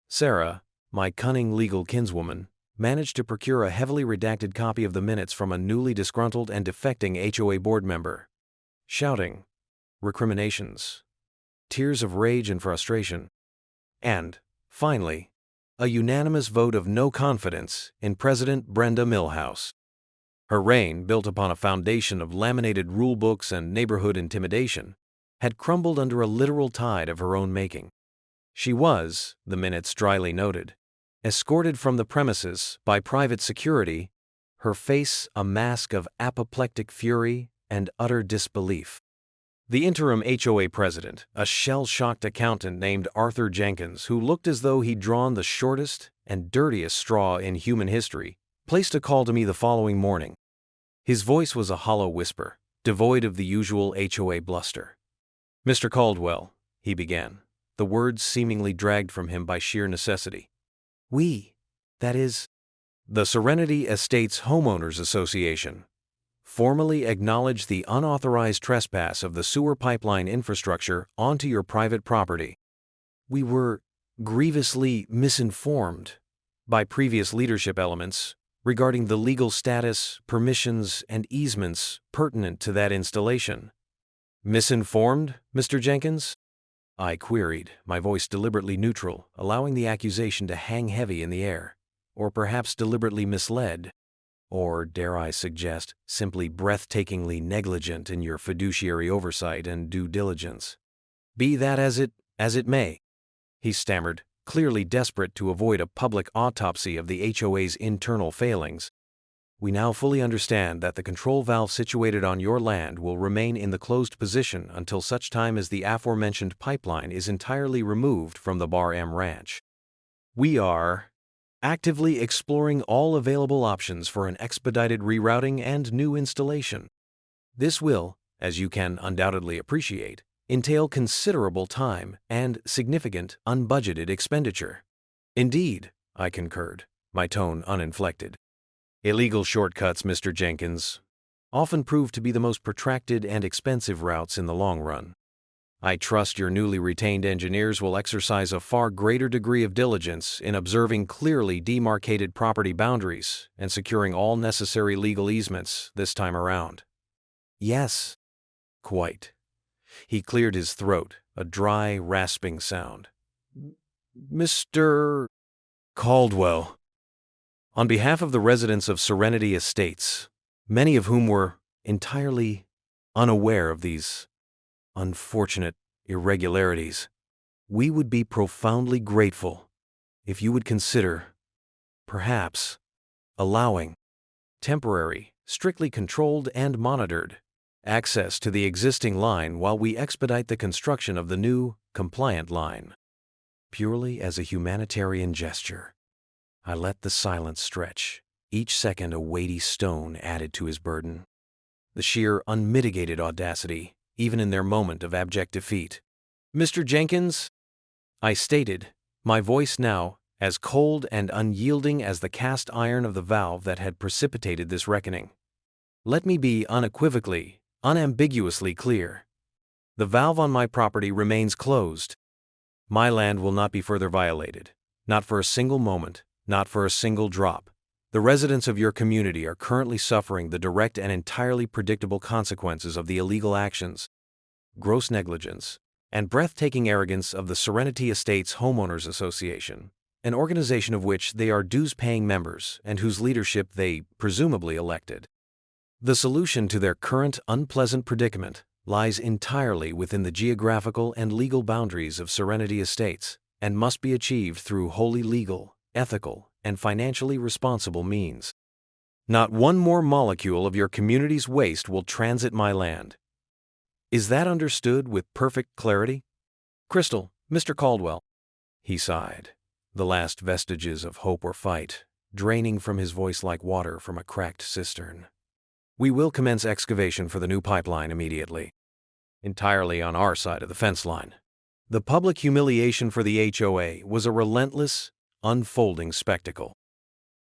Sarah, my cunning legal kinswoman, managed to procure a heavily redacted copy of the minutes from a newly disgruntled and defecting HOA board member. Shouting, recriminations, tears of rage and frustration, and, finally, a unanimous vote of no confidence in President Brenda Milhouse. Her reign, built upon a foundation of laminated rulebooks and neighborhood intimidation, had crumbled under a literal tide of her own making. She was, the minutes dryly noted, escorted from the premises by private security, her face a mask of apoplectic fury and utter disbelief. The interim HOA president, a shell-shocked accountant named Arthur Jenkins, who looked as though he'd drawn the shortest and dirtiest straw in human history, placed a call to me the following morning. His voice was a hollow whisper, devoid of the usual HOA bluster. "Mr. Caldwell," he began, the words seemingly dragged from him by sheer necessity. "We, that is, the Serenity Estates Homeowners Association, formally acknowledge the unauthorized trespass of the sewer pipeline infrastructure onto your private property. We were grievously misinformed by previous leadership elements regarding the legal status, permissions, and easements pertinent to that installation." "Misinformed, Mr. Jenkins?" I queried, my voice deliberately neutral, allowing the accusation to hang heavy in the air. Or perhaps deliberately misled. Or, dare I suggest, simply breathtakingly negligent in your fiduciary oversight and due diligence. "Be that as it may," he stammered, clearly desperate to avoid a public autopsy of the HOA's internal failings. "We now fully understand that the control valve situated on your land will remain in the closed position until such time as the aforementioned pipeline is entirely removed from the Bar M Ranch. We are actively exploring all available options for an expedited rerouting and new installation. This will, as you can undoubtedly appreciate, entail considerable time and significant unbudgeted expenditure." "Indeed," I concurred, my tone uninflected. "Illegal shortcuts, Mr. Jenkins, often prove to be the most protracted and expensive routes in the long run. I trust your newly retained engineers will exercise a far greater degree of diligence in observing clearly demarcated property boundaries and securing all necessary legal easements this time around." "Yes, quite." He cleared his throat, a dry, rasping sound. "Mr. Caldwell, on behalf of the residents of Serenity Estates, many of whom were entirely unaware of these unfortunate irregularities, we would be profoundly grateful if you would consider, perhaps, allowing temporary, strictly controlled and monitored access to the existing line while we expedite the construction of the new, compliant line." Purely as a humanitarian gesture, I let the silence stretch, each second a weighty stone added to his burden. The sheer unmitigated audacity, even in their moment of abject defeat. "Mr. Jenkins," I stated, my voice now as cold and unyielding as the cast iron of the valve that had precipitated this reckoning. "Let me be unequivocally, unambiguously clear. The valve on my property remains closed. My land will not be further violated, not for a single moment, not for a single drop. The residents of your community are currently suffering the direct and entirely predictable consequences of the illegal actions, gross negligence, and breathtaking arrogance of the Serenity Estates Homeowners Association, an organization of which they are dues-paying members and whose leadership they presumably elected. The solution to their current unpleasant predicament lies entirely within the geographical and legal boundaries of Serenity Estates and must be achieved through wholly legal, ethical, and financially responsible means. Not one more molecule of your community's waste will transit my land. Is that understood with perfect clarity?" "Crystal, Mr. Caldwell," he sighed, the last vestiges of hope or fight draining from his voice like water from a cracked cistern. We will commence excavation for the new pipeline immediately, entirely on our side of the fence line. The public humiliation for the HOA was a relentless, unfolding spectacle.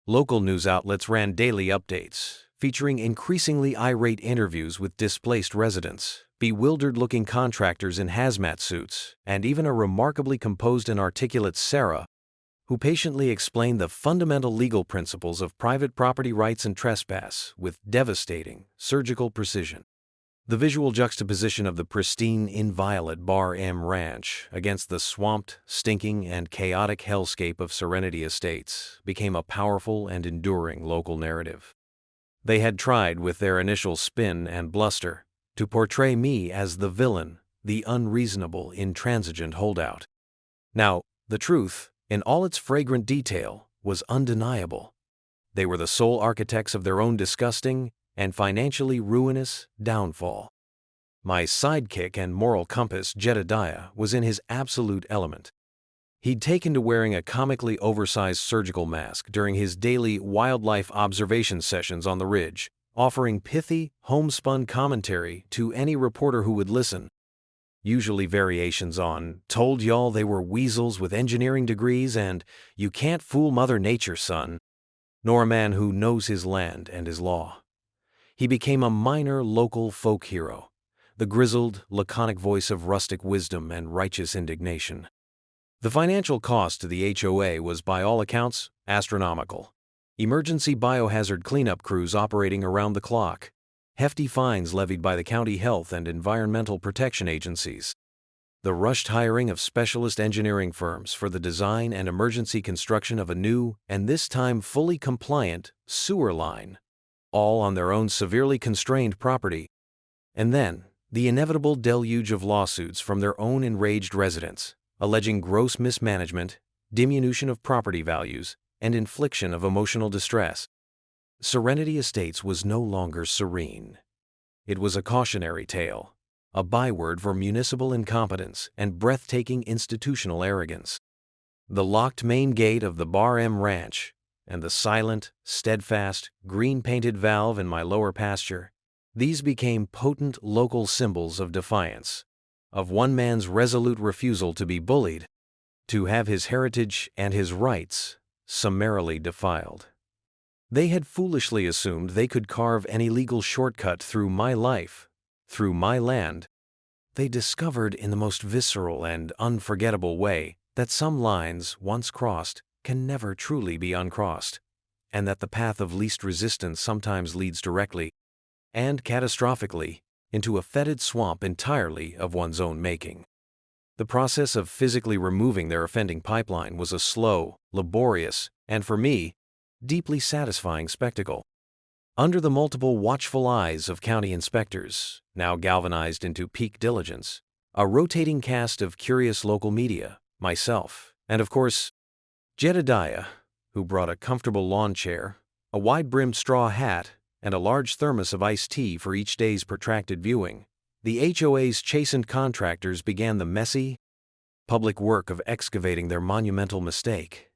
Local news outlets ran daily updates, featuring increasingly irate interviews with displaced residents, bewildered-looking contractors in hazmat suits, and even a remarkably composed and articulate Sarah, who patiently explained the fundamental legal principles of private property rights and trespass with devastating, surgical precision. The visual juxtaposition of the pristine, inviolate Bar M Ranch against the swamped, stinking, and chaotic hellscape of Serenity Estates became a powerful and enduring local narrative. They had tried, with their initial spin and bluster, to portray me as the villain, the unreasonable, intransigent holdout. Now, the truth, in all its fragrant detail, was undeniable. They were the sole architects of their own disgusting and financially ruinous downfall. My sidekick and moral compass, Jedediah, was in his absolute element. He'd taken to wearing a comically oversized surgical mask during his daily wildlife observation sessions on the ridge, offering pithy, homespun commentary to any reporter who would listen. Usually variations on, "Told y'all they were weasels with engineering degrees," and "You can't fool Mother Nature, son," nor a man who knows his land and his law. He became a minor local folk hero, the grizzled, laconic voice of rustic wisdom and righteous indignation. The financial cost to the HOA was, by all accounts, astronomical. Emergency biohazard cleanup crews operating around the clock, hefty fines levied by the county health and environmental protection agencies, the rushed hiring of specialist engineering firms for the design and emergency construction of a new, and this time fully compliant, sewer line, all on their own severely constrained property, and then the inevitable deluge of lawsuits from their own enraged residents, alleging gross mismanagement, diminution of property values, and infliction of emotional distress. Serenity Estates was no longer serene. It was a cautionary tale, a byword for municipal incompetence and breathtaking institutional arrogance. The locked main gate of the Bar M Ranch and the silent, steadfast, green-painted valve in my lower pasture, these became potent local symbols of defiance, of one man's resolute refusal to be bullied, to have his heritage and his rights summarily defiled. They had foolishly assumed they could carve any legal shortcut through my life, through my land. They discovered in the most visceral and unforgettable way that some lines, once crossed, can never truly be uncrossed, and that the path of least resistance sometimes leads directly, and catastrophically, into a fetid swamp entirely of one's own making. The process of physically removing their offending pipeline was a slow, laborious, and for me, deeply satisfying spectacle. Under the multiple watchful eyes of county inspectors, now galvanized into peak diligence, a rotating cast of curious local media, myself, and of course, Jedediah, who brought a comfortable lawn chair, a wide-brimmed straw hat, and a large thermos of iced tea for each day's protracted viewing, the HOA's chastened contractors began the messy, public work of excavating their monumental mistake.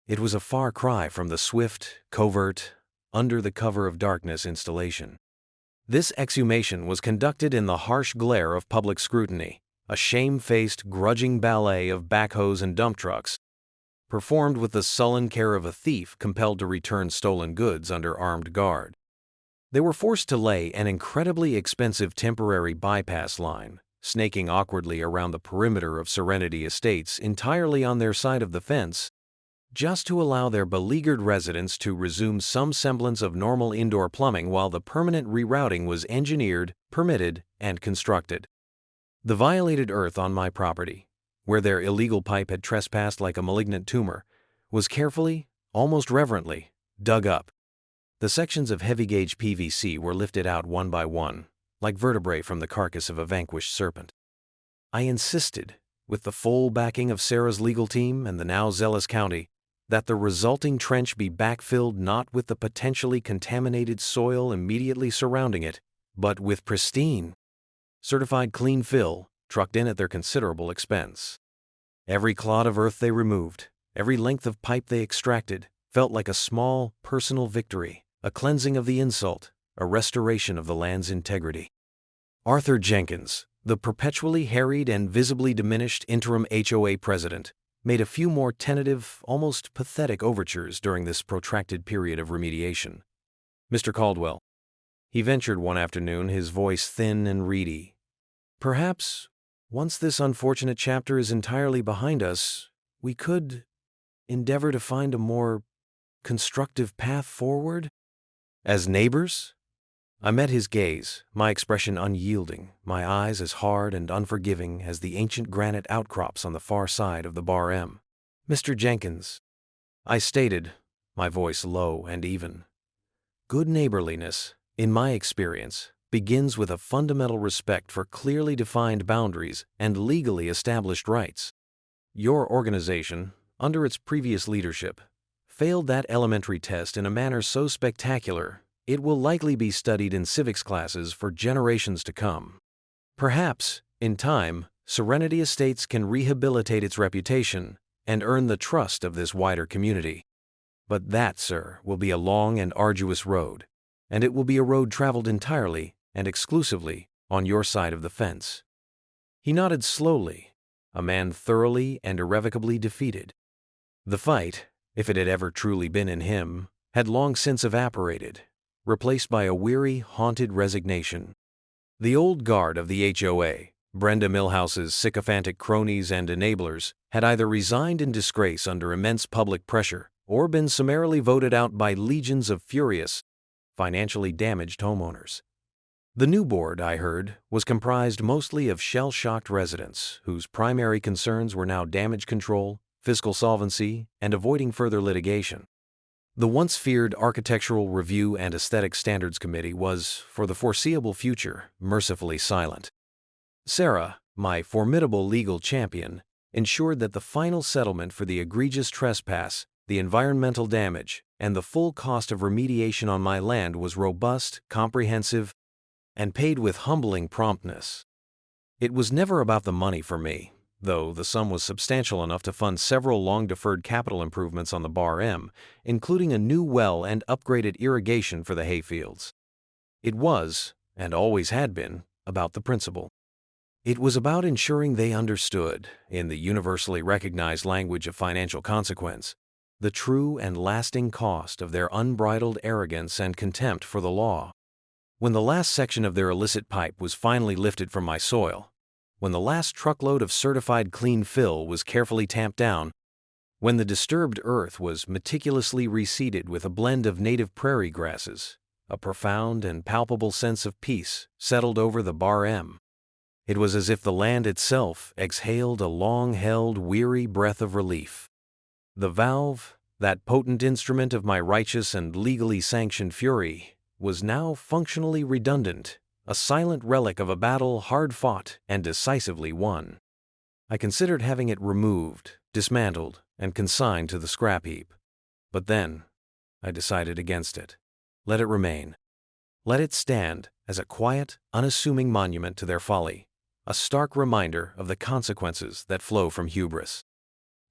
It was a far cry from the swift, covert, under-the-cover-of-darkness installation. This exhumation was conducted in the harsh glare of public scrutiny, a shame-faced, grudging ballet of backhoes and dump trucks, performed with the sullen care of a thief compelled to return stolen goods under armed guard. They were forced to lay an incredibly expensive temporary bypass line, snaking awkwardly around the perimeter of Serenity Estates entirely on their side of the fence, just to allow their beleaguered residents to resume some semblance of normal indoor plumbing while the permanent rerouting was engineered, permitted, and constructed. The violated earth on my property, where their illegal pipe had trespassed like a malignant tumor, was carefully, almost reverently, dug up. The sections of heavy-gauge PVC were lifted out one by one, like vertebrae from the carcass of a vanquished serpent. I insisted, with the full backing of Sarah's legal team and the now zealous county, that the resulting trench be backfilled not with the potentially contaminated soil immediately surrounding it, but with pristine, certified clean fill, trucked in at their considerable expense. Every clod of earth they removed, every length of pipe they extracted, felt like a small, personal victory, a cleansing of the insult, a restoration of the land's integrity. Arthur Jenkins, the perpetually harried and visibly diminished interim HOA president, made a few more tentative, almost pathetic overtures during this protracted period of remediation. "Mr. Caldwell," he ventured one afternoon, his voice thin and reedy, "perhaps, once this unfortunate chapter is entirely behind us, we could endeavor to find a more constructive path forward? As neighbors?" I met his gaze, my expression unyielding, my eyes as hard and unforgiving as the ancient granite outcrops on the far side of the Bar M. "Mr. Jenkins," I stated, my voice low and even, "good neighborliness, in my experience, begins with a fundamental respect for clearly defined boundaries and legally established rights. Your organization, under its previous leadership, failed that elementary test in a manner so spectacular it will likely be studied in civics classes for generations to come. Perhaps, in time, Serenity Estates can rehabilitate its reputation and earn the trust of this wider community. But that, sir, will be a long and arduous road, and it will be a road traveled entirely and exclusively on your side of the fence." He nodded slowly, a man thoroughly and irrevocably defeated. The fight, if it had ever truly been in him, had long since evaporated, replaced by a weary, haunted resignation. The old guard of the HOA, Brenda Millhouse's sycophantic cronies and enablers, had either resigned in disgrace under immense public pressure or been summarily voted out by legions of furious, financially damaged homeowners. The new board, I heard, was comprised mostly of shell-shocked residents whose primary concerns were now damage control, fiscal solvency, and avoiding further litigation. The once feared Architectural Review and Aesthetic Standards Committee was, for the foreseeable future, mercifully silent. Sarah, my formidable legal champion, ensured that the final settlement for the egregious trespass, the environmental damage, and the full cost of remediation on my land was robust, comprehensive, and paid with humbling promptness. It was never about the money for me, though the sum was substantial enough to fund several long-deferred capital improvements on the Bar M, including a new well and upgraded irrigation for the hayfields. It was, and always had been, about the principle. It was about ensuring they understood, in the universally recognized language of financial consequence, the true and lasting cost of their unbridled arrogance and contempt for the law. When the last section of their illicit pipe was finally lifted from my soil, when the last truckload of certified clean fill was carefully tamped down, when the disturbed earth was meticulously reseeded with a blend of native prairie grasses, a profound and palpable sense of peace settled over the Bar M. It was as if the land itself exhaled a long-held, weary breath of relief. The valve, that potent instrument of my righteous and legally sanctioned fury, was now functionally redundant, a silent relic of a battle hard-fought and decisively won. I considered having it removed, dismantled, and consigned to the scrap heap. But then, I decided against it. Let it remain. Let it stand as a quiet, unassuming monument to their folly, a stark reminder of the consequences that flow from hubris.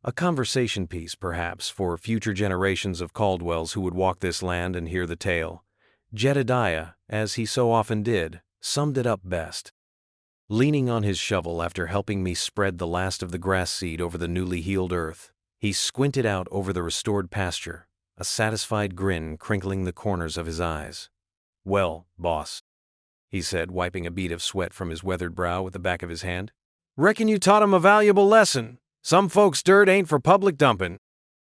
A conversation piece, perhaps, for future generations of Caldwells who would walk this land and hear the tale. Jedediah, as he so often did, summed it up best. Leaning on his shovel after helping me spread the last of the grass seed over the newly healed earth, he squinted out over the restored pasture, a satisfied grin crinkling the corners of his eyes. "Well, boss," he said, wiping a bead of sweat from his weathered brow with the back of his hand, "reckon you taught 'em a valuable lesson. Some folks' dirt ain't for public dumping.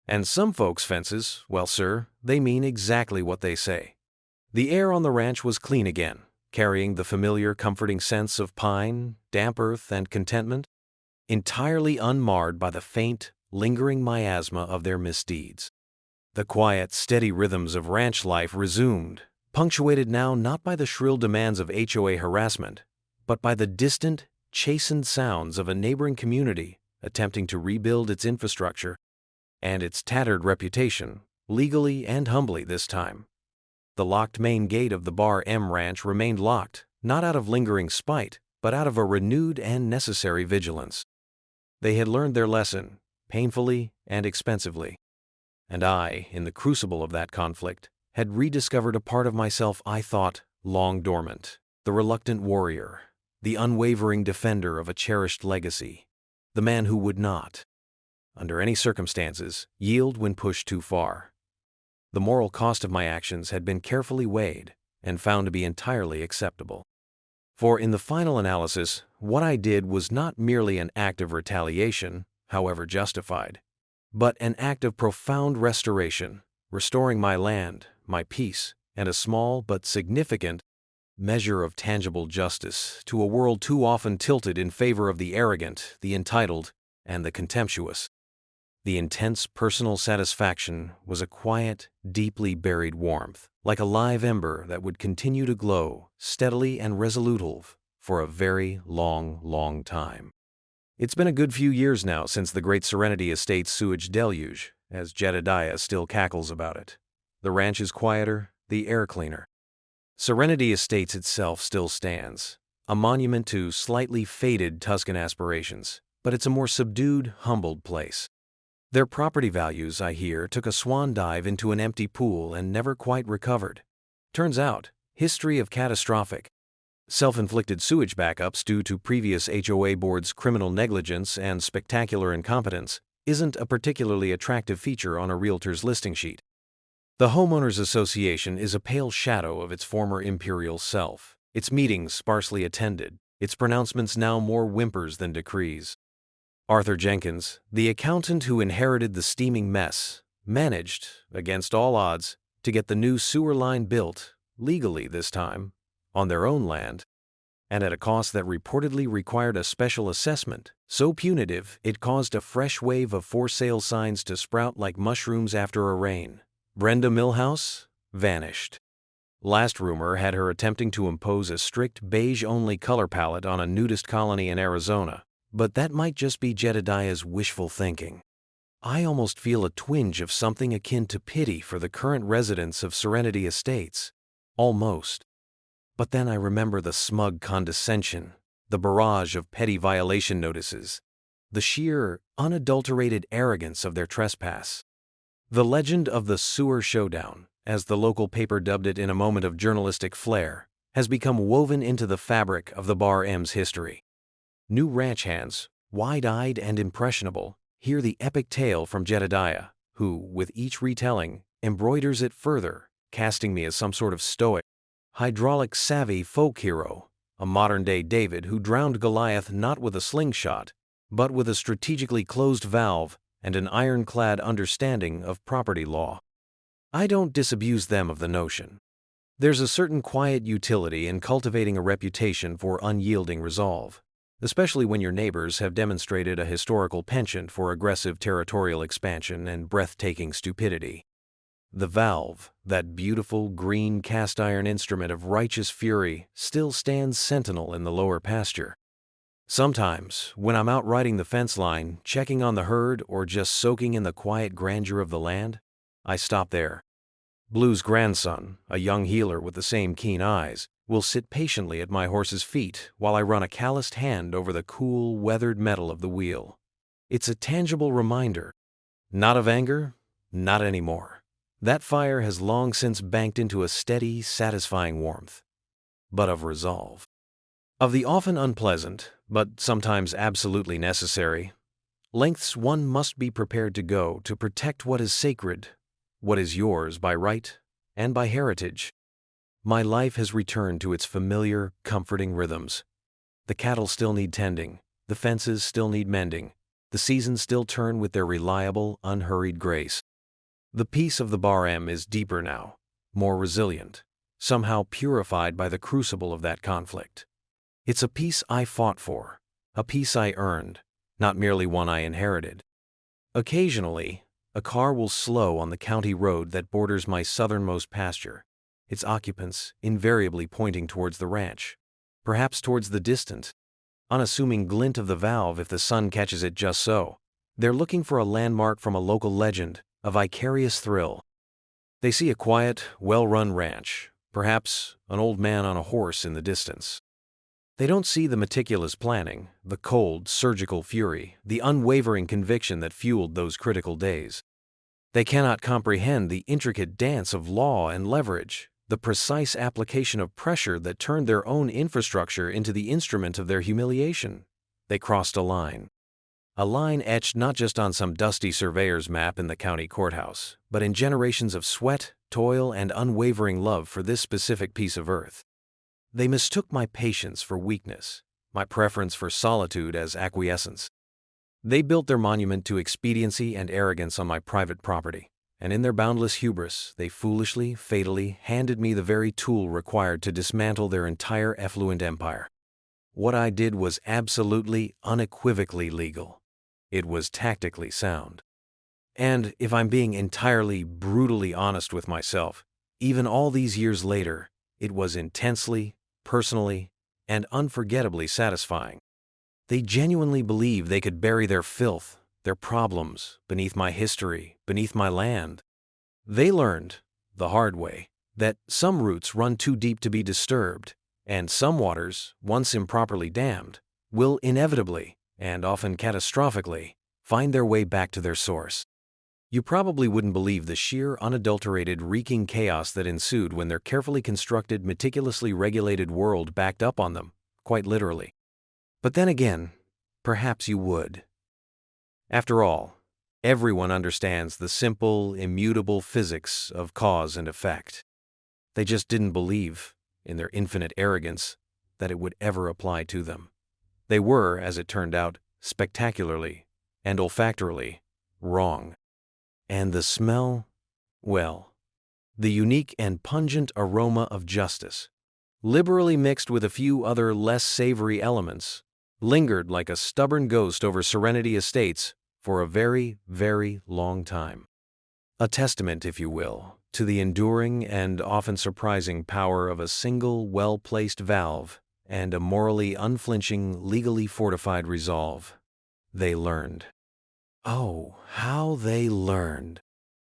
And some folks' fences, well, sir, they mean exactly what they say." The air on the ranch was clean again, carrying the familiar, comforting sense of pine, damp earth, and contentment, entirely unmarred by the faint, lingering miasma of their misdeeds. The quiet, steady rhythms of ranch life resumed, punctuated now not by the shrill demands of HOA harassment, but by the distant, chastened sounds of a neighboring community attempting to rebuild its infrastructure and its tattered reputation, legally and humbly this time. The locked main gate of the Bar M ranch remained locked, not out of lingering spite, but out of a renewed and necessary vigilance. They had learned their lesson, painfully and expensively. And I, in the crucible of that conflict, had rediscovered a part of myself I thought long dormant, the reluctant warrior, the unwavering defender of a cherished legacy, the man who would not, under any circumstances, yield when pushed too far. The moral cost of my actions had been carefully weighed and found to be entirely acceptable. For in the final analysis, what I did was not merely an act of retaliation, however justified, but an act of profound restoration, restoring my land, my peace, and a small but significant measure of tangible justice to a world too often tilted in favor of the arrogant, the entitled, and the contemptuous. The intense personal satisfaction was a quiet, deeply buried warmth, like a live ember that would continue to glow, steadily and resolutely, for a very long, long time. It's been a good few years now since the great Serenity Estates sewage deluge, as Jedediah still cackles about it. The ranch is quieter, the air cleaner. Serenity Estates itself still stands, a monument to slightly faded Tuscan aspirations, but it's a more subdued, humbled place. Their property values, I hear, took a swan dive into an empty pool and never quite recovered. Turns out, history of catastrophic, self-inflicted sewage backups due to previous HOA boards' criminal negligence and spectacular incompetence isn't a particularly attractive feature on a realtor's listing sheet. The Homeowners Association is a pale shadow of its former imperial self, its meetings sparsely attended, its pronouncements now more whimpers than decrees. Arthur Jenkins, the accountant who inherited the steaming mess, managed, against all odds, to get the new sewer line built, legally this time, on their own land, and at a cost that reportedly required a special assessment, so punitive it caused a fresh wave of for sale signs to sprout like mushrooms after a rain. Brenda Millhouse vanished. Last rumor had her attempting to impose a strict beige-only color palette on a nudist colony in Arizona, but that might just be Jedediah's wishful thinking. I almost feel a twinge of something akin to pity for the current residents of Serenity Estates. Almost. But then I remember the smug condescension, the barrage of petty violation notices, the sheer, unadulterated arrogance of their trespass. The legend of the Sewer Showdown, as the local paper dubbed it in a moment of journalistic flair, has become woven into the fabric of the Bar M's history. New ranch hands, wide-eyed and impressionable, hear the epic tale from Jedediah, who, with each retelling, embroiders it further, casting me as some sort of stoic, hydraulic-savvy folk hero, a modern-day David who drowned Goliath not with a slingshot, but with a strategically closed valve and an ironclad understanding of property law. I don't disabuse them of the notion. There's a certain quiet utility in cultivating a reputation for unyielding resolve, especially when your neighbors have demonstrated a historical penchant for aggressive territorial expansion and breathtaking stupidity. The valve, that beautiful green cast-iron instrument of righteous fury, still stands sentinel in the lower pasture. Sometimes, when I'm out riding the fence line, checking on the herd, or just soaking in the quiet grandeur of the land, I stop there. Blue's grandson, a young healer with the same keen eyes, will sit patiently at my horse's feet while I run a calloused hand over the cool, weathered metal of the wheel. It's a tangible reminder. Not of anger, not anymore. That fire has long since banked into a steady, satisfying warmth, but of resolve. Of the often unpleasant, but sometimes absolutely necessary, lengths one must be prepared to go to protect what is sacred, what is yours by right and by heritage. My life has returned to its familiar, comforting rhythms. The cattle still need tending, the fences still need mending, the seasons still turn with their reliable, unhurried grace. The peace of the Bar M is deeper now, more resilient, somehow purified by the crucible of that conflict. It's a peace I fought for, a peace I earned, not merely one I inherited. Occasionally, a car will slow on the county road that borders my southernmost pasture, its occupants invariably pointing towards the ranch, perhaps towards the distant, unassuming glint of the valve if the sun catches it just so. They're looking for a landmark from a local legend, a vicarious thrill. They see a quiet, well-run ranch, perhaps an old man on a horse in the distance. They don't see the meticulous planning, the cold, surgical fury, the unwavering conviction that fueled those critical days. They cannot comprehend the intricate dance of law and leverage, the precise application of pressure that turned their own infrastructure into the instrument of their humiliation. They crossed a line etched not just on some dusty surveyor's map in the county courthouse, but in generations of sweat, toil, and unwavering love for this specific piece of earth. They mistook my patience for weakness, my preference for solitude as acquiescence. They built their monument to expediency and arrogance on my private property, and in their boundless hubris, they foolishly, fatally handed me the very tool required to dismantle their entire effluent empire. What I did was absolutely, unequivocally legal. It was tactically sound. And if I'm being entirely, brutally honest with myself, even all these years later, it was intensely, personally, and unforgettably satisfying. They genuinely believed they could bury their filth, their problems, beneath my history, beneath my land. They learned, the hard way, that some roots run too deep to be disturbed, and some waters, once improperly dammed, will inevitably, and often catastrophically, find their way back to their source. You probably wouldn't believe the sheer, unadulterated, reeking chaos that ensued when their carefully constructed, meticulously regulated world backed up on them, quite literally. But then again, perhaps you would. After all, everyone understands the simple, immutable physics of cause and effect. They just didn't believe, in their infinite arrogance, that it would ever apply to them. They were, as it turned out, spectacularly and olfactorily wrong. And the smell? Well, the unique and pungent aroma of justice, liberally mixed with a few other less savory elements, lingered like a stubborn ghost over Serenity Estates for a very, very long time. A testament, if you will, to the enduring and often surprising power of a single, well-placed valve and a morally unflinching, legally fortified resolve. They learned. Oh, how they learned.